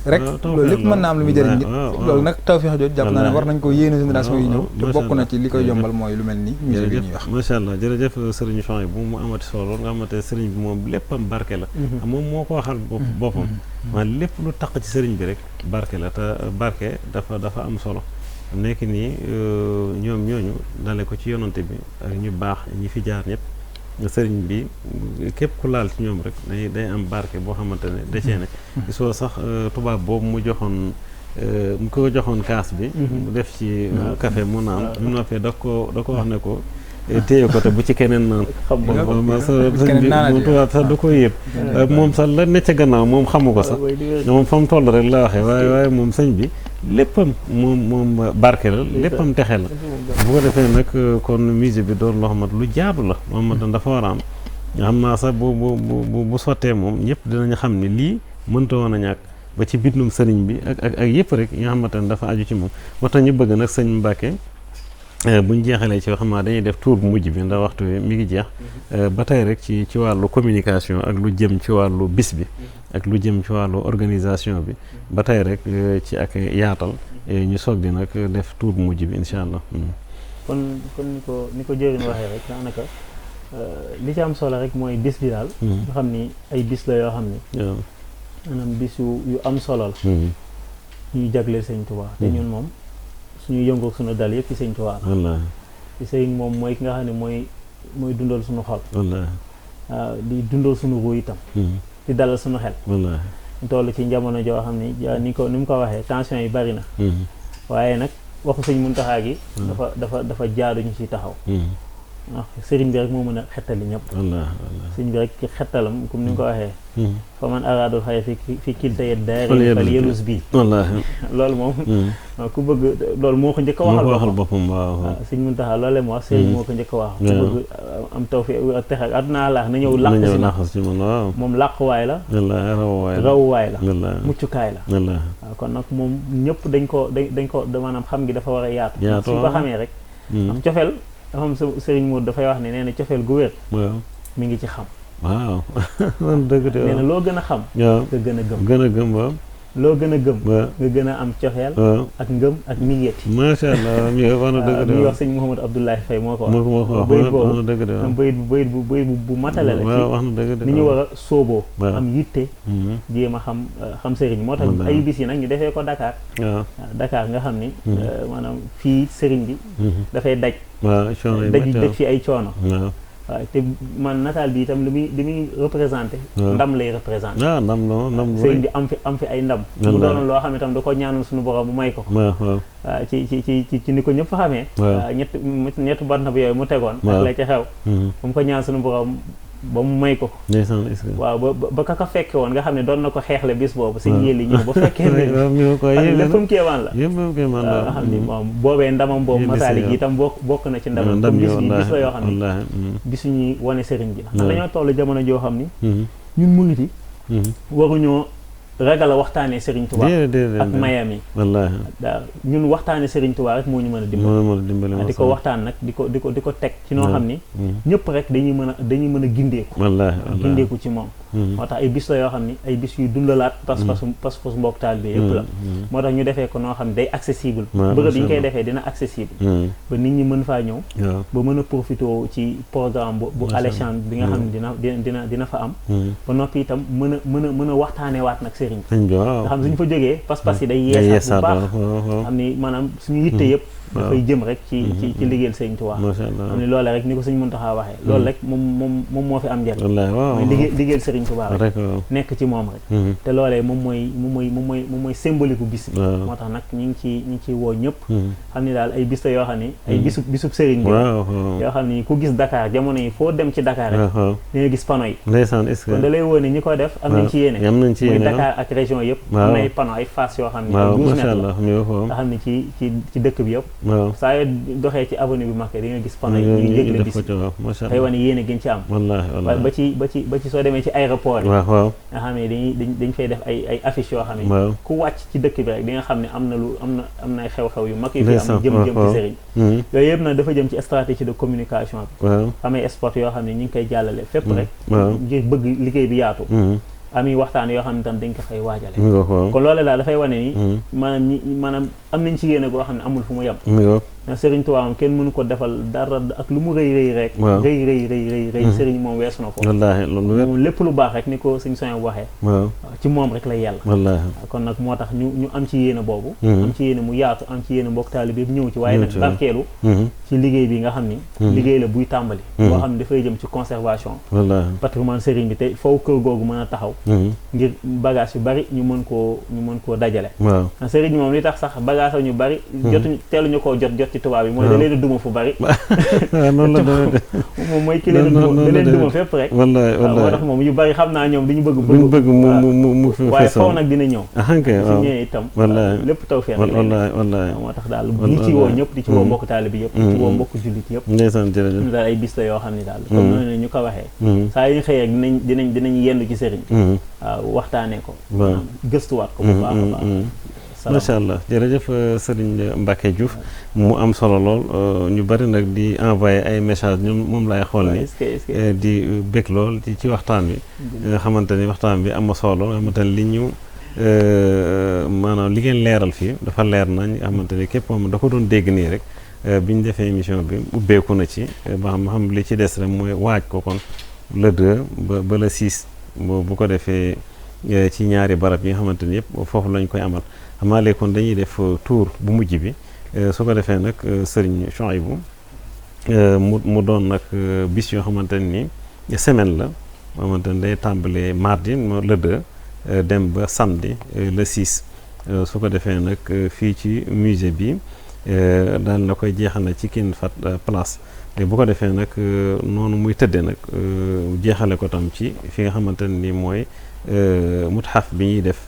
rek loolu lépp mën naa am lu muy jëriñ nit loolu nag tawfeex jooju jàpp naa ne war nañ ko yéene génération yi ñëw te bokk na ci li koy yombal mooy lu mel ni musée bi ñuy wax macha allah jërëjëf sëriñ Chouaïb bu mu amati solo nga amate sëriñ bi moom léppam barke la moom moo ko waxal boppam man lépp lu taq ci sëriñ bi rek barke la te barke dafa am solo nekk nii ñoom ñooñu dale ko ci yonante bi ak ñu baax ñi fi jaar ñëpp sëriñ bi képp ku laal ci ñoom rek day am barke boo xamante ne dacee ne gisoo sax tubaab boobu mu joxoon mu ko joxoon kaas bi mu def ci café mu naan mu noppee da ko wax ne ko téye ko te bu ci keneen naan sëñ bi moom tubaab sax du ko yëpp moom sax la necc gannaaw moom xamu ko sax moom fa mu toll rek la waxee waaye moom sëñ bi léppam moom barke la léppam texe la bu ko defee nag kon musée bi doon loo xamante lu jaadu la moom dafa war a am xam naa sax bu sottee moom ñëpp dinañu xam ne lii mënta woon a ñàkk ba ci bindum sëriñ bi ak yëpp rek yi nga xamante ne dafa aju ci moom moo tax ñu bëgg nag sëñ Mbàkke buñ jeexalee ci xam naa dañuy def tour bu mujj bi ndax waxtu wi mi ngi jeex ba tey rek ci wàllu communication ak lu jëm ci wàllu bis bi ak lu jëm ci wàllu organisation bi ba tey rek ci ak yaatal ñu soog di nag def tour bu mujj bi incha allah. kon ni ko jëriñ waxee rek daanaka li ci am solo rek mooy bis bi daal. nga xam ni ay bis la yoo xam ni. maanaam bis yu am solo la. ñuy jagleel Sëñ Tuubaa te ñun moom. suñu yëngoog suñu dal yëpp ci Sëñ Tuubaa la ci sëriñ moom mooy ki nga xam ne mooy dundal suñu xol waaw di dundal suñu ruu itam di dalal suñu xel ñu toll ci jamono joo xam ne ni mu ko waxee tension yi bari na waaye nag waxu Sëñ Muntaxaa gi dafa jaadu ñu ci taxaw ndax sëriñ bi rek moo mën a xettali ñëpp. sëriñ bi rek ci xettalam comme ni nga ko waxee. fa man araadul xëy fi kilta yet daari fal yelus bii. loolu moom. ku bëgg loolu moo ko njëkk a waxal boppam. waaw sëñ Muntaxa loolu la mu wax sëriñ moo ko njëkk a wax. ku bëgg am taw fi texe àdduna laax na ñëw làq si man moom làquwaay la. rawuwaay la muccukaay la. waaw kon nag moom ñëpp dañ ko maanaam xam gi dafa war a yaatu. suñ ko xamee rek. am cofeel dafa am sëriñ Mour dafay wax ne nee na cofeel gu wér. mi ngi ci xam. waaw man dëgg de nee na loo gën a xam. nga gën a gëm waaw. loo gën a gëm. nga gën a am cofeel. ak ngëm ak niyati. macha allah mi wax na dëgg de. mi wax sëñ Mouhamadou Abdoulaye Faye moo ko wax. bayit boobu dëgg de bayit bu matale la. waaw wax na dëgg de ni ñu war a sóoboo. am yitte. jéem a xam sëriñ moo tax ay bis yi nag ñu defee ko Dakar. waaw Dakar nga xam ni. maanaam fii sëriñ bi. dafay daj. waaw daj fi ay coono. waaw te man nataal bi itam li muy représenté. ndam lay représenté. ndam sëriñ bi am fi ay ndam. mu doonoon loo xam ne tam da ko ñaanal suñu borom mu may ko. waaw ci ni ko ñëpp xamee. ñett bant bi yooyu mu tegoon. ak la ca xew. bu mu ko ñaan suñu borom ba mu may ko. waaw ba ka fekke woon nga xam ne doon na ko xeexle bis boobu. sëñ yéeli ñëw ba fekkee léppam kéemaan la. nga xam ni moom boobee ndamam boobu masaali gi itam bokk na ci ndamam. comme bis la yoo xam ne bisu ñuy wane sëriñ bi ndax dañoo toll jamono joo xam ni ñun murit yi waruñoo ragal a waxtaanee Serigne Touba ak mayam yi wallaahi waaw ñun waxtaanee Serigne Touba rek moo ñu mën a dimbali di ko waxtaan nag di ko teg ci noo xam ni ñëpp rek dañuy mën a gindeeku gindeeku ci moom moo tax ay bis la yoo xam ni ay bis yu dundalaat pas-pas mbokk taalibe bi yëpp la moo tax ñu defee ko noo xam ne day accessible bërëb yi ñu koy defee dina accessible ba nit ñi mën faa ñëw ba mën a profité ci programme bu alléchant bi nga xam ne dina fa am ba noppi itam mën a waxtaanee waat nag sëriñ nga xam suñu fa jógee pas-pas yi day yeesaat bu baax xam ni maanaam suñu yitte yëpp dafay jëm rek ci liggéeyal Sëriñ Tuubaa xam ne loolu rek ni ko Sëriñ Muntaxa waxee loolu rek moom moo fi am njëriñ mooy liggéeyal Sëriñ Tuubaa rek nekk ci moom rek te loolee moom mooy symbolique bu bis bi moo tax nag ñi ngi ci woo ñëpp xam ni daal ay bis la yoo xam ni ay bisub sëriñ bi yoo xam ni ku gis Dakar jamono yi foo dem ci Dakar rek di nga gis panneau yi kon da lay woo ne ñi ko def am nañ ci yéene muy Dakar ak région yëpp am na ay panneau ay face yoo xam ne 12 mètres la nga xam ne ci dëkk bi yëpp saa yoo doxee ci avenue bi Mbacké di nga gis panneau yi ñuy yëgle bis tey wane yéene gën ci am ba ci soo demee ci aéroport yi nga xam ne dañ fay def ay affiche yoo xam ne ku wàcc ci dëkk bi rek di nga xam ne am na ay xew-xew yu mag yu fi am jëm ci sëriñ yooyu yëpp nag dafa jëm ci stratégie de communication bi amee sport yoo xam ne ñi ngi koy jàllale fépp rek ngir bëgg liggéey bi yaatu ami waxtaan yoo xam ne tam dañ ko fay waajale kon loolu daal dafay wane ni maanaam am nañ ci yéene goo xam ne amul fu mu yem ndax Serigne Touba moom kenn mënu ko defal dara ak lu mu rëy rek rëy Serigne moom weesu na ko moom lépp lu baax rek ni ko suñ soñ bu waxee ci moom rek lay yàlla kon nag moo tax ñu am ci yéene boobu am ci yéene mu yaatu am ci yéene mbokk taalibe yëpp ñëw ci waaye nag barkeelu ci liggéey bi nga xam ni liggéey la buy tàmbali boo xam ne dafay jëm ci conservation patrimoine Serigne bi te faw kër googu mën a taxaw ngir bagage yu bari ñu mën koo dajale Serigne moom li tax sax bagage ñu bari jotuñu teeluñu koo jot ci tubaab yi mooy da leen duma fu bari noonu la moom mooy ki leen duma fépp rek moo tax moom yu bari xam naa ñoom dañu bëgg mu waaye faw nag dina ñëw su ñëwee itam lépp taw feex moo tax daal ñu ci woo ñëpp di ci woo mbokk taalibe bi yëpp di ci woo mbokk jullit yëpp ñu daal ay bis la yoo xam ne daal comme noonu ñu ko waxee saa yu ñu xëyee dinañ yendu ci sëriñ waaw waxtaanee ko gëstuwaat ko bu baax a baax macha allah jërëjëf Serigne Mbacké Diouf mu am solo lool ñu bari nag di envoyé ay message ñoom moom lay xool ni di bég lool ci waxtaan bi nga xamante ni waxtaan bi am na solo nga xamante ni li ñu maanaam li ngeen leeral fii dafa leer nañ nga xamante ni képp moom da ko doon dégg nii rek bi ñu defee émission bi ubbeeku na ci ba xam li ci des rek mooy waaj ko kon le 2 ba le 6 bu ko defee ci ñaari barab yi nga xamante ni yëpp foofu lañ koy amal xamaa léegi kon dañuy def tour bu mujj bi su ko defee nag Serigne Chouaïbou mu doon nag bis yoo xamante ni semaine la xamante ni day tàmbalee mardi le 2 dem ba samedi le 6 su ko defee nag fii ci musée bi daal na koy jeexal na ci King Fahd Palace bu ko defee nag noonu muy tëddee nag jeexale ko tam ci fi nga xamante ne ni mooy mutxaf bi ñuy def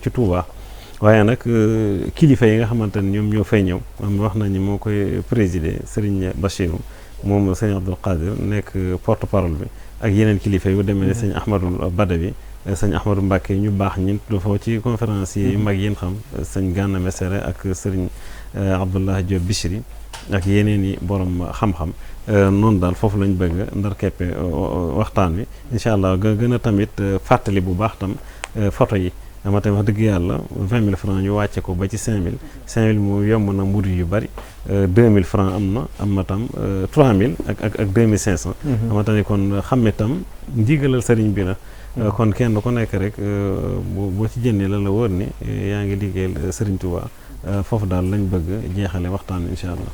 ci Touba waaye nag kilifa yi nga xamante ne ñoom ñoo fay ñëw moom wax nañu moo koy présider Serigne Bachirou moom Serigne Abdoul Qadir nekk porte parole bi ak yeneen kilifa yu demee ne Serigne Ahmadou Badawi Serigne Ahmadou Mbacké ñu baax ñi foo ci conférence yi mag yéen xam Serigne Gana Messere ak Serigne Abdoulaye Diop Bichri ak yeneen i borom xam-xam noonu daal foofu lañ bëgg ndar keppe waxtaan wi incha allah gën a tamit fàttali bu baax tam photo yi dama tamit wax dëgg yàlla 20 000 francs ñu wàcce ko ba ci 5 000 5 000 mu yomb na mbir yu bari 2 000 francs am na tam 3 000 ak 2 500 dama tamit kon xam ne tam ndigalal sëriñ bi la kon kenn ku nekk rek boo ci jëndee la wóor ni yaa ngi liggéeyal sëriñ Touba foofu daal lañ bëgg jeexale waxtaan incha allah.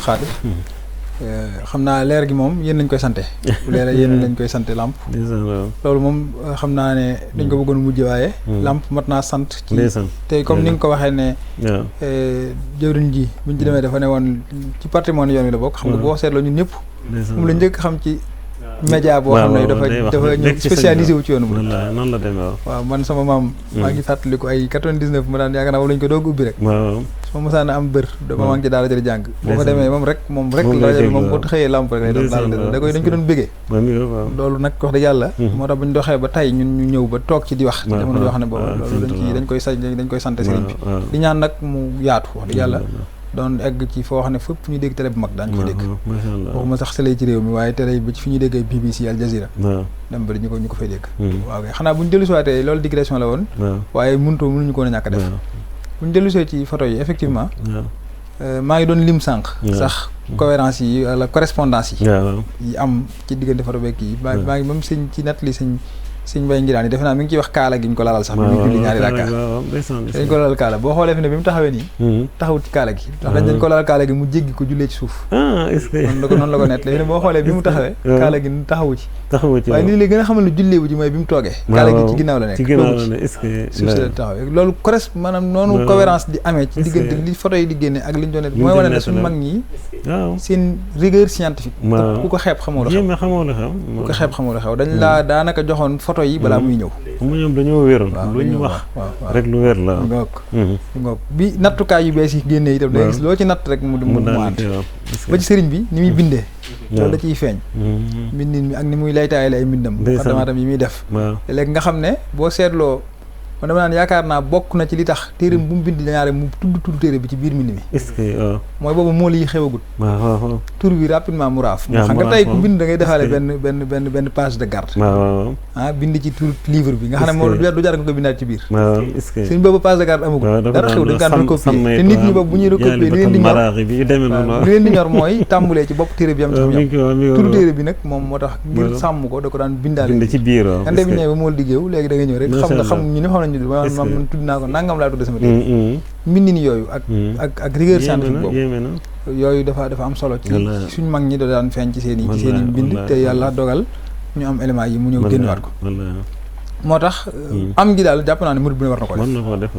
Xaadir xam naa leer gi moom yéen lañ koy sante bu leer yéen lañ koy sante Lamp loolu moom xam naa ne dañ ko bëggoon mujj waaye Lamp mat naa sant ci tey comme ni nga ko waxee ne jëwriñ ji buñ ci demee dafa ne woon ci patrimoine yoon wi la bokk xam nga boo seetloo ñun ñëpp moom la njëkk xam ci média boo xam ne dafa ñëw spécialisé wu ci yoonu mu noonu la demee waaw man sama maam maa ngi fàttaliku ay 99 mu daan yaakaar naa moom lañ ko doog ubbi rek su ma mosaan am bër dama maa ngi ci daara jëri jàng boo fa demee moom rek rajo bi moom boo xëyee Lamp rek lay doon daal da koy dañ ko doon bëggee loolu nag wax dëgg yàlla moo tax bu ñu doxee ba tey ñun ñu ñëw ba toog ci di wax ci jamono joo xam ne boobu loolu dañ koy sant sëriñ bi di ñaan nag mu yaatu wax dëgg yàlla doon egg ci foo xam ne fépp ñu dégg télé bu mag daañu ko dégg waxuma sax télé ci réew mi waaye télé ba ci fi ñu déggee BBC Al Jazeera dem bari ñu ko fay dégg waaw kay xanaa bu ñu dellusiwaatee loolu digression la woon waaye mënuñu ko woon a ñàkk def bu ñu dellusee ci photo yi effectivement maa ngi doon lim sànq sax cohérence yi wala correspondance yi am ci diggante photo beeg yi maa ngi même sëñ ci nettali sëñ Mbaye Ngiraan yi defe naa mi ngi ciy wax kaala gi ñu ko lalal sax bi mu julli ñaari rakka dañ ko lalal kaala boo xoolee fi ne bi mu taxawee nii taxawut ci kaala gi ndax dañ ko lalal kaala gi mu jéggi ko jullee ci suuf noonu la ko nett léegi ne boo xoolee bi mu taxawee kaala gi taxawu ci waaye lii lay gën a xamal ne jullee bu ci mooy bi mu toogee kaala gi ci ginnaaw la nekk suuf si la taxawee loolu maanaam noonu cohérence di amee ci diggante li photo yi di génne ak li ñu doon mooy wane ne suñu mag ñi seen rigueur scientifique ku ko xeeb xamoo la xew dañ laa daanaka joxoon photo yi balaa muy ñëw ñoom dañoo wéroon lu ñu wax rek lu wér la ngoog bi nattukaay yu bees yi génnee itam day gis loo ci natt rek mu ànd ba ci sëriñ bi ni muy bindee loolu da ciy feeñ mbindin mi ak ni muy laytaayale ay mbindam xaddamaatam yi muy def léegi nga xam ne boo seetloo man dama naan yaakaar naa bokk na ci li tax téere bu mu bind ñaare mu tudd téere bi ci biir mbind mi mooy boobu mool yi xewagul tur bi rapidement mu raaf xam nga tey ku bind da ngay defaale benn page de garde bind ci tur livre bi nga xam ne moo du jar nga ko bindaat ci biir suñ boobu page de garde amagul dara xew dañ kaan recopier te nit ñi boobu bu ñuy recopier li leen di ñor mooy tàmbulee ci bopp téere bi am ci tur téere bi nag moom moo tax ngir sàmm ko da ko daan bindaale ci biir ande bi ñëwee ba mool di géew léegi da ngay ñëw rek xam ñu ni man tudd naa ko nangam laa tudd sama téere mbindin yooyu ak rigueur scientifique boobu yooyu dafa am solo ci suñ mag ñi da daan feeñ ci seen i mbind te yàlla dogal ñu am éléments yi mu ñëw génnewaat ko moo tax am gi daal jàpp naa ne murid bu ne war na ko def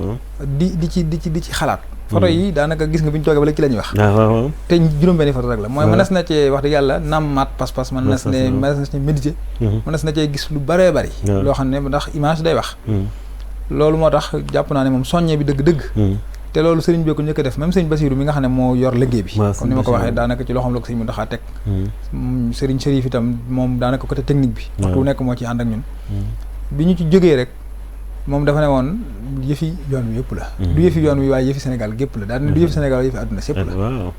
di ci xalaat photo yi daanaka gis nga bi ñu toogee ba léegi ci la ñuy wax te juróom-benni photo rek la mooy mënees na cee wax dëgg yàlla nammaat pas-pas mënees na cee méditer mënees na cee gis lu bëree bëri loo xam ne ndax image day wax loolu moo tax jàpp naa ne moom soññee bi dëgg-dëgg te loolu sëriñ bi ko njëkk a def même sëriñ Basiru mi nga xam ne moo yor liggéey bi comme ni ma ko waxee daanaka ci loo xam la ko sëriñ Muntaxa teg sëriñ Sërif itam moom daanaka côté technique bi waxtu nekk moo ci ànd ak ñun bi ñu ci jógee rek moom dafa ne woon yëfi yoon wi yëpp la du yëfi yoon wi waaye yëfi Sénégal gépp la daal ne du yëfi Sénégal waaye yëfi àdduna sépp la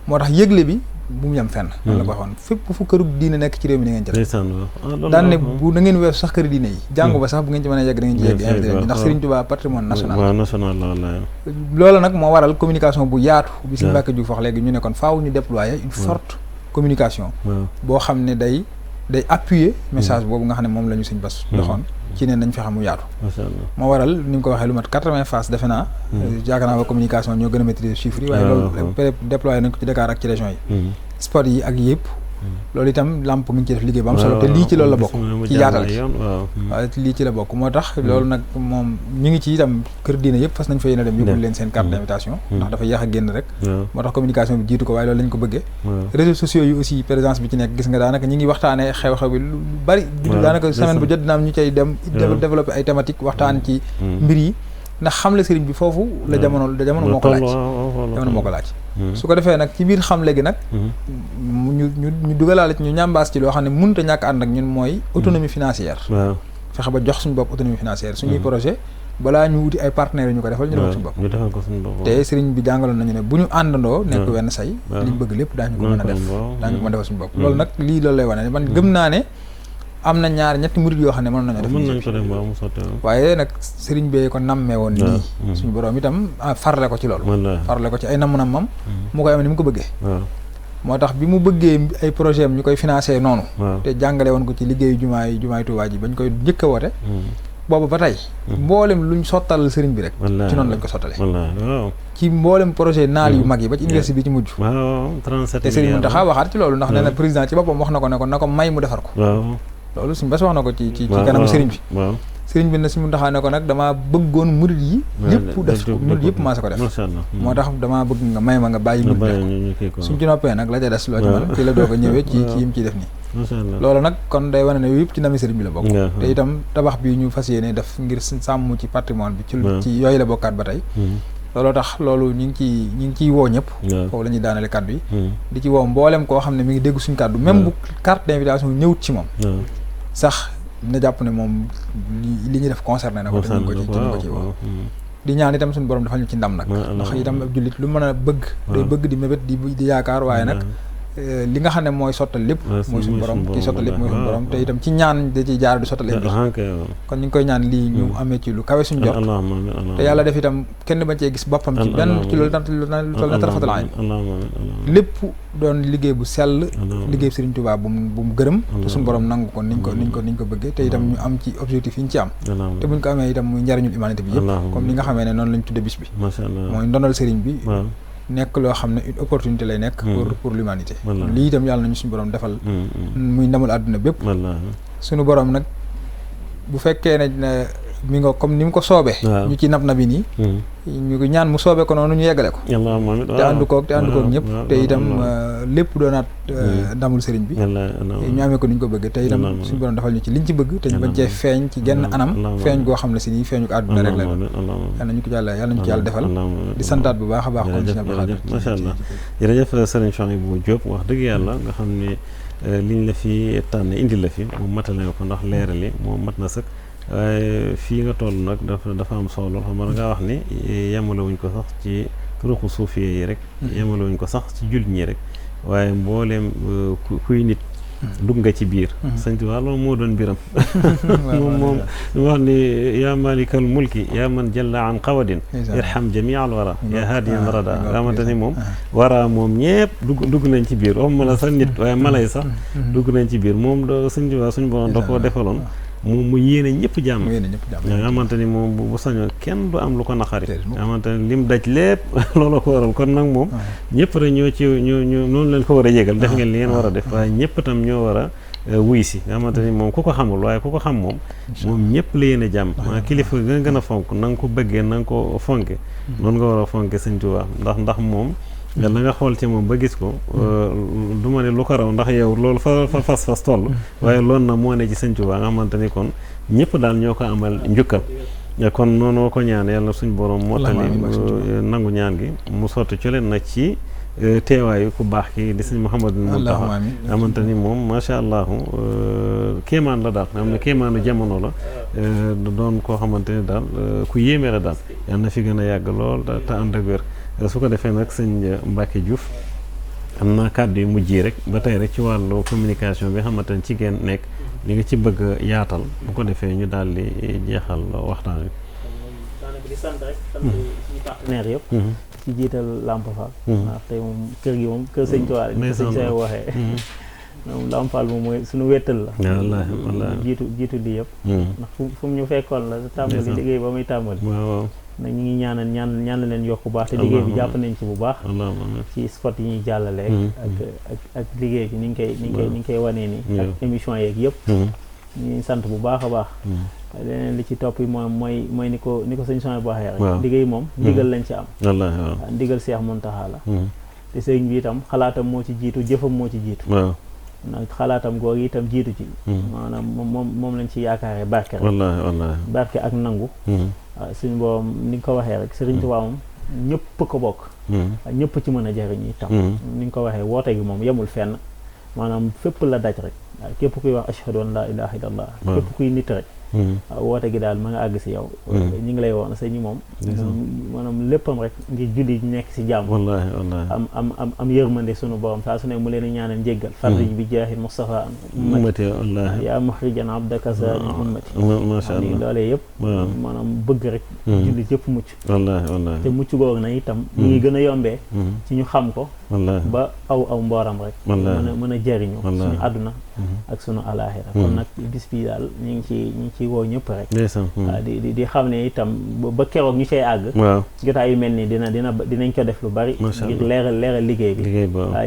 moo tax yëgle bi bu mu yem fenn noonu la ko waxoon fépp fu këru diine nekk ci réew mi da ngeen ci def daan ne bu da ngeen weesu sax këru diine yi jàngu ba sax bu ngeen ci mën a yegg da ngeen ci yegg invité leen ndax Serigne Touba patrimoine national loolu nag moo waral communication bu yaatu bi si Mbacke Diouf wax léegi ñu ne kon faaw ñu déployer une forte communication boo xam ne day appuyer message boobu nga xam ne moom la ñu Sëñ Bass doxoon ci ne nañ fexe mu yaatu moo waral ni nga ko waxee lu mat 80 phases defe naa yaakaar naa ba communication ñoo gën a maîtriser chiffres yi waaye loolu déployé nañ ko ci Dakar ak ci région yi spot yi ak yëpp loolu itam lamp ngi ci def liggéey bu am solo te lii ci loolu la bokk ci yaatal gi waaw lii ci la bokk moo tax loolu nag moom ñu ngi ci itam kër diine yëpp fas nañ fa yéene dem yóbbul leen seen carte d'invitation ndax dafa yéex a génn rek moo tax communication bi jiitu ko waaye loolu lañ ko bëggee réseaux sociaux yi aussi présence bi ci nekk gis nga daanaka ñi ngi waxtaanee xew-xew bi lu bari daanaka semaine bu jot dina am ñu cay dem développer ay thématiques waxtaan ci mbir yi ndax xamle sëriñ bi foofu la jamono moo ko laaj jamono moo ko laaj su ko defee nag ci biir xamle gi nag ñu dugalaale ci ñu ñambaas ci loo xam ne mënut a ñàkk ànd ak ñun mooy autonomie financière fexe ba jox suñu bopp autonomie financière suñuy projet balaa ñu wuti ay partenaires yu ñu ko defal ñu defal suñu bopp te sëriñ bi jàngaloon nañu ne bu ñu àndandoo nekk wenn say liñ bëgg lépp daañu ko mën a def daañu ko mën a defal suñu bopp loolu nag lii loolu lay wane ne man gëm naa ne am na ñetti murid yoo xam ne mën nañu def waaye nag sëriñ bee ko nammee woon nii suñu borom itam farle ko ci loolu farle ko ci ay namm-nammam mu koy am ni mu ko bëggee moo tax bi mu bëggee ay projet am ñu koy financé noonu te jàngale woon ko ci liggéeyu jumaay Tuubaa ji bañ koy njëkk a woote boobu ba tey mboolem luñ sottal sëriñ bi rek ci noonu lañ ko sottale ci mboolem projet naal yu mag yi ba ci université bi ci mujj te sëriñ Mountakha waxaat ci loolu ndax nee na président ci boppam wax na ko ne ko na ko may mu defar ko loolu suñu bés wax na ko ci kanamu sëriñ bi sëriñ bi ne suñu Mountakha ne ko nag damaa bëggoon murid yi lépp def ko murid yëpp maa sa ko def moo tax damaa bëgg nga may ma nga bàyyi murid def ko suñ ci noppee nag la ca des loo ci mën ci la doog a ñëwee ci yim ciy def nii loolu nag kon day wane ne yëpp ci nami sëriñ bi la bokk te itam tabax bi ñu fas yéene def ngir sàmm ci patrimoine bi ci yooyu la bokkaat ba tey looloo tax loolu ñu ngi ciy woo ñëpp foofu la ñuy daanale kàddu yi di ci woo mboolem koo xam ne mi ngi dégg suñ kàddu même bu carte d'invitation ñëwut ci moom sax na jàpp ne moom li ñuy def concerné na ko te ñu ko ci woo di ñaan itam suñu borom defal ñu ci ndam nag ndax itam ab jullit lu mën a bëgg day bëgg di mébét di yaakaar waaye nag li nga xam ne mooy sottal lépp mooy suñu borom kii sottal lépp mooy suñu borom te itam ci ñaan da ciy jaar di sottal lépp kon ñu ngi koy ñaan lii ñu amee ci lu kawe suñu jot te yàlla def itam kenn bañ cee gis boppam ci benn ci loolu lu toll na tarafatal ayn lépp doon liggéey bu sell liggéey Sëriñ Tuubaa bu mu gërëm te suñu borom nangu ko niñ ko bëggee te itam ñu am ci objectif yi ñu ci am te buñ ko amee itam muy njariñul humanité bi yëpp comme li nga xamee ne noonu lañ tudde bis bi mooy ndonal sëriñ bi nekk loo xam ne une opportunité lay nekk pour l'humanité lii itam yàlla nañu suñu borom defal muy ndamul àdduna bépp suñu borom nag bu fekkee ne mi nga comme ni mu ko soobee ñu ci nab nabi nii ñu ñaan mu soobee ko noonu ñu yeggale ko te ànd koog ñëpp te itam lépp doonaat ndamul sëriñ bi ñu amee ko ni ñu ko bëgg te itam suñu borom defal ñu ci liñ ci bëgg te ñu bañ cee feeñ ci genn anam feeñ goo xam ne si nii feeñu ko àdduna rek la yàlla nañu ko yàlla defal di santaat bu baax a baax kon si macha allah jërëjëf sëriñ Chouaïbou Diop wax dëgg yàlla nga xam ne liñ la fi tànn indi la fi moom matale ko ndax leerali moom mat na sëkk waaye fii nga toll nag dafa am solo xam nga wax ni yemalewuñ ko sax ci turuqu suufiyee yi rek yemalewuñ ko sax ci jullit ñi rek waaye mbooleem kuy nit dugg nga ci biir sëñ Tuubaa loolu moo doon biram moom wax ni yaa malikal mulki yaa man jalla an qawadin irham jamia al wara yaa haadiyan rada nga xamante ni moom wara moom ñëpp dugg nañ ci biir waxuma la sax nit waaye mala yi sax dugg nañ ci biir moom sëñ Tuubaa suñu borom da koo defaloon mu yéene ñëpp jàmm nga xamante ni moom bu sañoo kenn du am lu ko naqari nga xamante ni lim daj lépp loolu ko waral kon nag moom ñëpp rek ñoo ci ñu noonu leen ko war a yégal def ngeen li ngeen war a def waaye ñëpp tam ñoo war a wuy si nga xamante ni moom ku ko xamul waaye ku ko xam moom ñëpp la yéene jàmm maa kilifa nga gën a fonk na nga ko bëggee na nga ko fonke noonu nga war a fonke Sëñ Tuubaa ndax moom la nga xool ci moom ba gis ko du ma ne lu ko raw ndax yow loolu fa fas toll waaye loolu na moo ne ci Sëñ Tuubaa nga xamante ni kon ñëpp daal ñoo ko amal njukkal kon noonu ko ñaan yàlla suñ borom moo tali nangu ñaan gi mu sotti ci leen nag ci teewaayu ku baax ki di sëñ Mouhamadou Mountakha xamante ni moom macha allah kéemaan la daal xam ne kéemaanu jamono la doon koo xamante ni daal ku yéeme la daal yal na fi gën a yàgg lool te ànd ak wér su ko defee nag sëñ Mbacke Diouf am na kàddu yu mujj rek ba tey rek ci wàllu communication bi xamante ni ci ngeen nekk li nga ci bëgg yaatal bu ko defee ñu daal di jeexal waxtaan wi. daanaka di sant rek sant suñu partenaires yëpp. ci jiital Lamp Fall. ndax tey moom kër gi moom kër sëñ Tuubaa rek. sëñ say waxee. moom Lamp Fall moom mooy suñu wéttal la. wallaahi jiitu di yëpp. ndax fu mu ñu fekkoon la tàmbali liggéey ba muy tàmbali. waaw nag ñu ngi ñaan leen yokk bu baax te liggéey bi jàpp nañ ci bu baax ci spot yi ñuy jàllale ak liggéey bi ni ngi koy wanee nii ak émission yeeg yëpp ñu ngi sant bu baax a baax leneen li ci topp yi mooy ni ko sëñ Sonia bu waxee rek liggéey moom ndigal lañ ci am ndigal Seex Muntaxa la te sëriñ bi itam xalaatam moo ci jiitu jëfam moo ci jiitu nag xalaatam googu itam jiitu ci maanaam moom lañ ci yaakaaree barke rek barke ak nangu suñu borom ni nga ko waxee rek Sëriñ Tuubaa moom ñëpp ko bokk ñëpp ci mën a jariñu itam ni nga ko waxee woote gi moom yemul fenn maanaam fépp la daj rek képp kuy wax ashhadu an laa ilaaha illallah képp kuy nit rek woote gi daal ma nga àgg si yow ñu ngi lay woon sëñ ñi moom maanaam léppam rek ngir julli nekk si jàmm am yërmande sunu borom saa su ne mu leen ñaanal njéggal farrij bi jaahi Mustafa ummati yaa muxrijan abdaka zani ummati ni loolee yëpp maanaam bëgg rek julli yëpp mucc te mucc googu na itam mu ngi gën a yombee ci ñu xam ko ba aw mbooram rek mën a jëriñu suñu àdduna ak sunu alaaxira kon nag bis bi daal ñu ngi ci woo ñëpp rek di xam ne itam ba keroog ñu cay àgg jotaay yu mel nii dinañ ko def lu bari ngir leeral liggéey bi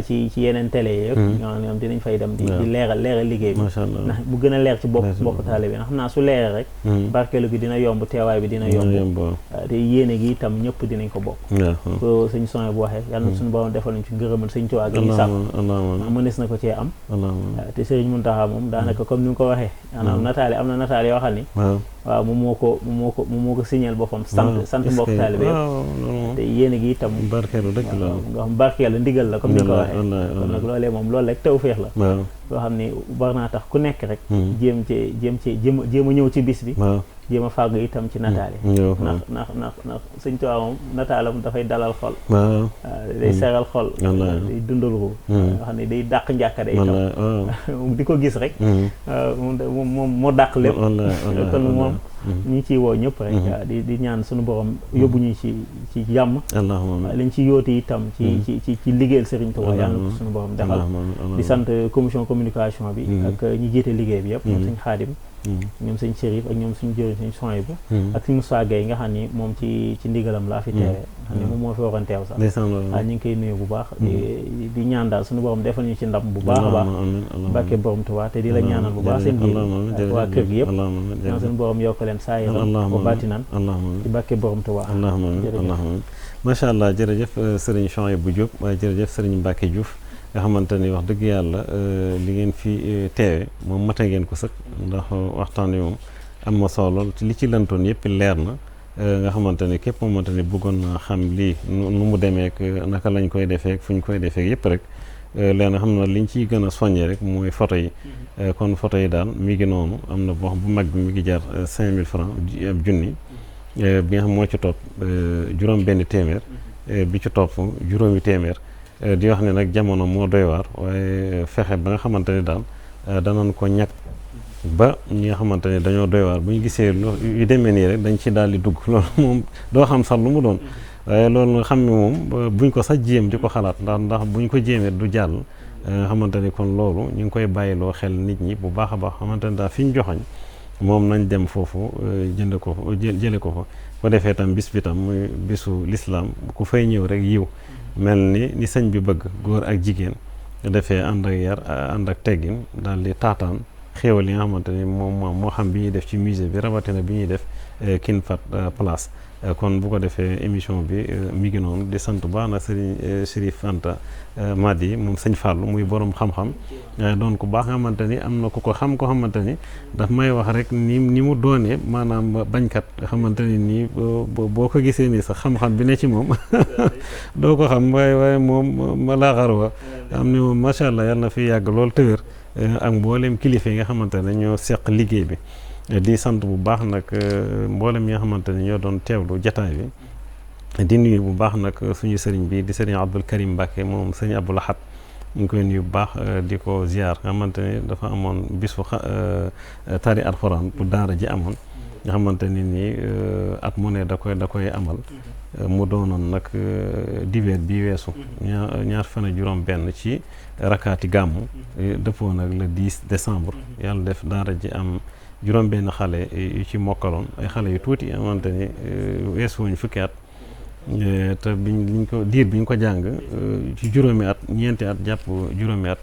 ci yeneen télé yëpp ñoom dinañ fay dem di leeral liggéey bi ndax bu gën a leer ci bopp taale bi ndax xam naa su leeree rek barkeelu gi dina yomb teewaay bi dina yomb te yéene gi itam ñëpp dinañ ko bokk ko sëñ Sonia bu waxee yàlla na suñu borom defal nañ ci ngërëmal sëñ Tuubaa gi ñu sàkk mënees na ko cee am te Sëriñ Muntaxa moom daanaka comme ni nga ko waxee maanaam nataale am na nataale yoo xam ni waaw moom moo ko signal boppam sant mbokk taalibe yëpp te yéene gi itam barkeelu dëgg la nga xam barkeelu ndigal la comme ni nga ko waxee kon nag loolee moom loolu rek tawfeex la loo xam ni war naa tax ku nekk rek jéem a ñëw ci bis bi jéem a fàgg itam ci nataal yi ndax sëñ Tuubaa moom nataalam dafay dalal xol day seral xol day dundal ko nga xam ne day dàq njàkkare itam di ko gis rek moom moo dàq lépp kon moom ñu ngi ciy woo ñëpp rek di ñaan suñu borom yóbbu ñu ci jàmm liñ ci yóoti itam ci liggéeyal Sëriñ Tuubaa yàlla na ko suñu borom defal di sant commission communication bi ak ñi jiite liggéey bi yëpp ñoom sëñ Xaadim ñoom sëñ Chérif ak ñoom suñu jëriñ suñu soy bu ak suñu Moussa Gueye nga xam ni moom ci ndigalam laa fi teewee xam ni moom moo fi waroon teew sax waaw ñu ngi koy nuyu bu baax di ñaan daal suñu borom defal ñu ci ndam bu baax a baax barke borom Tuubaa te di la ñaanal bu baax seen biir ak waa kër gi yëpp ñaan suñu borom yokk leen saa yaram ba baatinan ci barke borom Tuubaa allahumma macha allah jërëjëf sëriñ Souhaïbou Diop waaye jërëjëf sëriñ Mbacke Diouf nga xamante ni wax dëgg yàlla li ngeen fi teewe moom mate ngeen ko sëkk ndax waxtaan wi moom am na solo li ci lantoon yëpp leer na nga xamante ni képp moomante ni bëggoon naa xam lii nu mu demeek naka lañ koy defee fu ñu koy defee yëpp rek leen xam na liñ ciy gën a soññee rek mooy photo yi kon photo yi daal mi ngi noonu am na boo xam bu mag bi mi ngi jar 5000 francs ab junni bi nga xam moo ci topp juróom benn téeméer bi ci topp juróomi téeméer di wax ne nag jamono moo doy waar waaye fexe ba nga xamante ni daal danañ ko ñàkk ba ñi nga xamante ne dañoo doy waar bu ñu gisee yu demee nii rek dañ ci daal di dugg loolu moom doo xam sax lu mu doon waaye loolu nga xam ne moom buñ ko sax jéem di ko xalaat ndax buñ ko jéemee du jàll nga xamante ni kon loolu ñu ngi koy bàyyiloo xel nit ñi bu baax a baax xamante ne daal fi ñu joxoñ moom nañ dem foofu jële ko fa ko defee tam bis bi tam muy bisu lislaam ku fay ñëw rek yiw mel ni sëñ bi bëgg góor ak jigéen defee ànd ak yar ànd ak teggin daal di taataan xéewal yi nga xamante ni moom moo xam bi ñuy def ci musée bi rawatina bi ñuy def King Fahd Palace kon bu ko defee émission bi mi ngi noonu di sant baax na sëriñ Chérif Anta Madi moom sëñ Fallou muy borom xam-xam doon ko baax nga xamante ni am na ku ko xam ko xamante ni daf may wax rek ni mu doonee maanaam bañkat nga xamante ni nii boo ko gisee nii sax xam-xam bi ne ci moom doo ko xam waaye moom ma laaxarwa am ni moom macha allah yàlla na fi yàgg loolu tëwër ak mboolem kilifa yi nga xamante ne ñoo seq liggéey bi di sant bu baax nag mboolem yi nga xamante ne ñoo doon teewlu jataay bi di nuyu bu baax nag suñu sëriñ bi di sëriñ Abdoul Karim Mbacke moom sëriñ Abdou Lahad ñu ngi koy nuyu bu baax di ko ziar nga xamante ne dafa amoon bisu tari alxuraan bu daara ji amoon nga xamante ni nii at mu ne da koy amal mu doonoon nag dibeer bi weesu ñaar fan ak juróom benn ci rakaati gàmmu dëppoo nag le 10 décembre yàlla def daara ji am juróom-benn xale yu ci mokkaloon ay xale yu tuuti yoo xamante ni weesu wuñ fukki at te biñ ko diir biñ ko jàng ci juróomi at ñeenti at jàpp juróomi at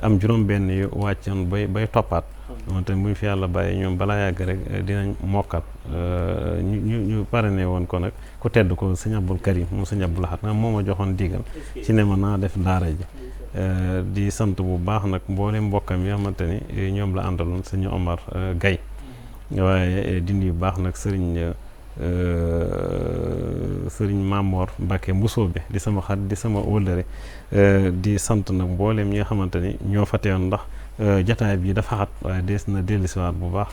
am juróom-benn yu wàccoon bay toppaat xamante ni buñ fi yàlla bàyyi ñoom balaa yàgg rek dinañ mokkal ñu parrainé woon ko nag ku tedd ko sëñ Abdul Karim moom sëñ Abdul Ahad nga moo ma joxoon digal ci ne ma naa def daara ji di sant bu baax nag mboolem mbokkam yi xamante ni ñoom la àndaloon sëñ Omar Gaye waaye di nuyu bu baax nag sëriñ Mamor Mbacke Mbusoo bi di sama xarit di sama wëllëre di sant nag mboolem ñi nga xamante ni ñoo fa teewoon ndax jataay bi dafa xat waaye dees na dellusiwaat bu baax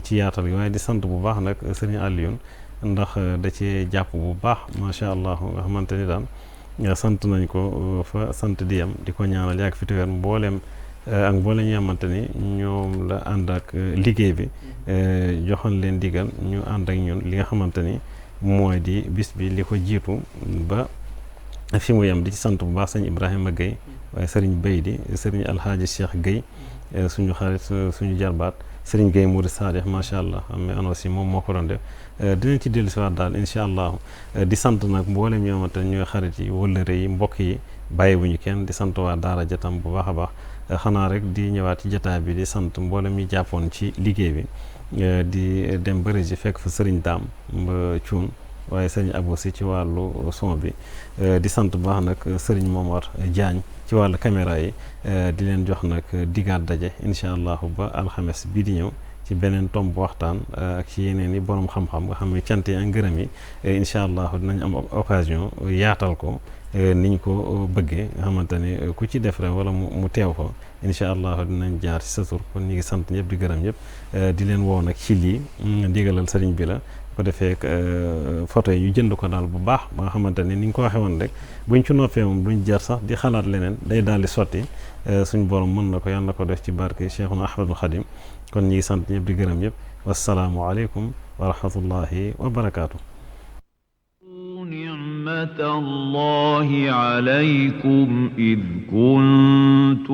ci yaatal gi waaye di sant bu baax nag sëriñ Alioune ndax da cee jàpp bu baax macha allah nga xamante ni daan sant nañ ko fa sant di yam di ko ñaanal yàgg fi téwéer mboolem ak mboolem ñi xamante ni ñoom la ànd ak liggéey bi joxoon leen digal ñu ànd ak ñun li nga xamante ni mooy di bis bi li ko jiitu ba fi mu yem di ci sant bu baax sëñ Ibrahima Gueye waaye sëriñ Bay di sëriñ Alhaaji Cheikh Gueye suñu xarit suñu jarbaat sëriñ Gueye Mouride Sadikh macha allah am na aussi moom moo ko doon def dinañ ci dellu si waat daal incha allah di sant nag mboolem ñoo xamante ne ñooy xarit yi wëllëre yi mbokk yi bàyyiwuñu kenn di sant waa daara jatam bu baax a baax xanaa rek di ñëwaat ci jotaay bi di sant mboolem ñi jàppoon ci liggéey bi di dem bëri ji fekk fa sëriñ Daam ba Cuun waaye sëriñ Abou Si ci wàllu son bi di sant bu baax nag sëriñ Momar Diagne ci wàllu caméra yi di leen jox nag digaat daje incha allahu ba alxames bii di ñëw ci beneen tomb waxtaan ak ci yeneen i borom xam-xam nga xam ne cant yi ak ngërëm yi incha allahu dinañ am occasion yaatal ko niñ ko bëggee nga xamante ni ku ci def rek wala mu teew ko incha allahu dinañ jaar ci sa tur kon ñu ngi sant ñëpp di gërëm ñëpp di leen woo nag ci lii ndigalal sëriñ bi la ko defee photo yi ñu jënd ko daal bu baax ba nga xamante ni ni nga ko waxee woon rek buñ ci noppee moom duñ jar sax di xalaat leneen day daal di sotti suñ borom mën na ko yàlla na ko def ci barke Cheikhuna Ahmadul Khadim kon ñu ngi sant ñëpp di gërëm ñëpp wassalaamu aleykum wa rahmatullahi wa barakaatu. نعمة الله عليكم إذ كنتم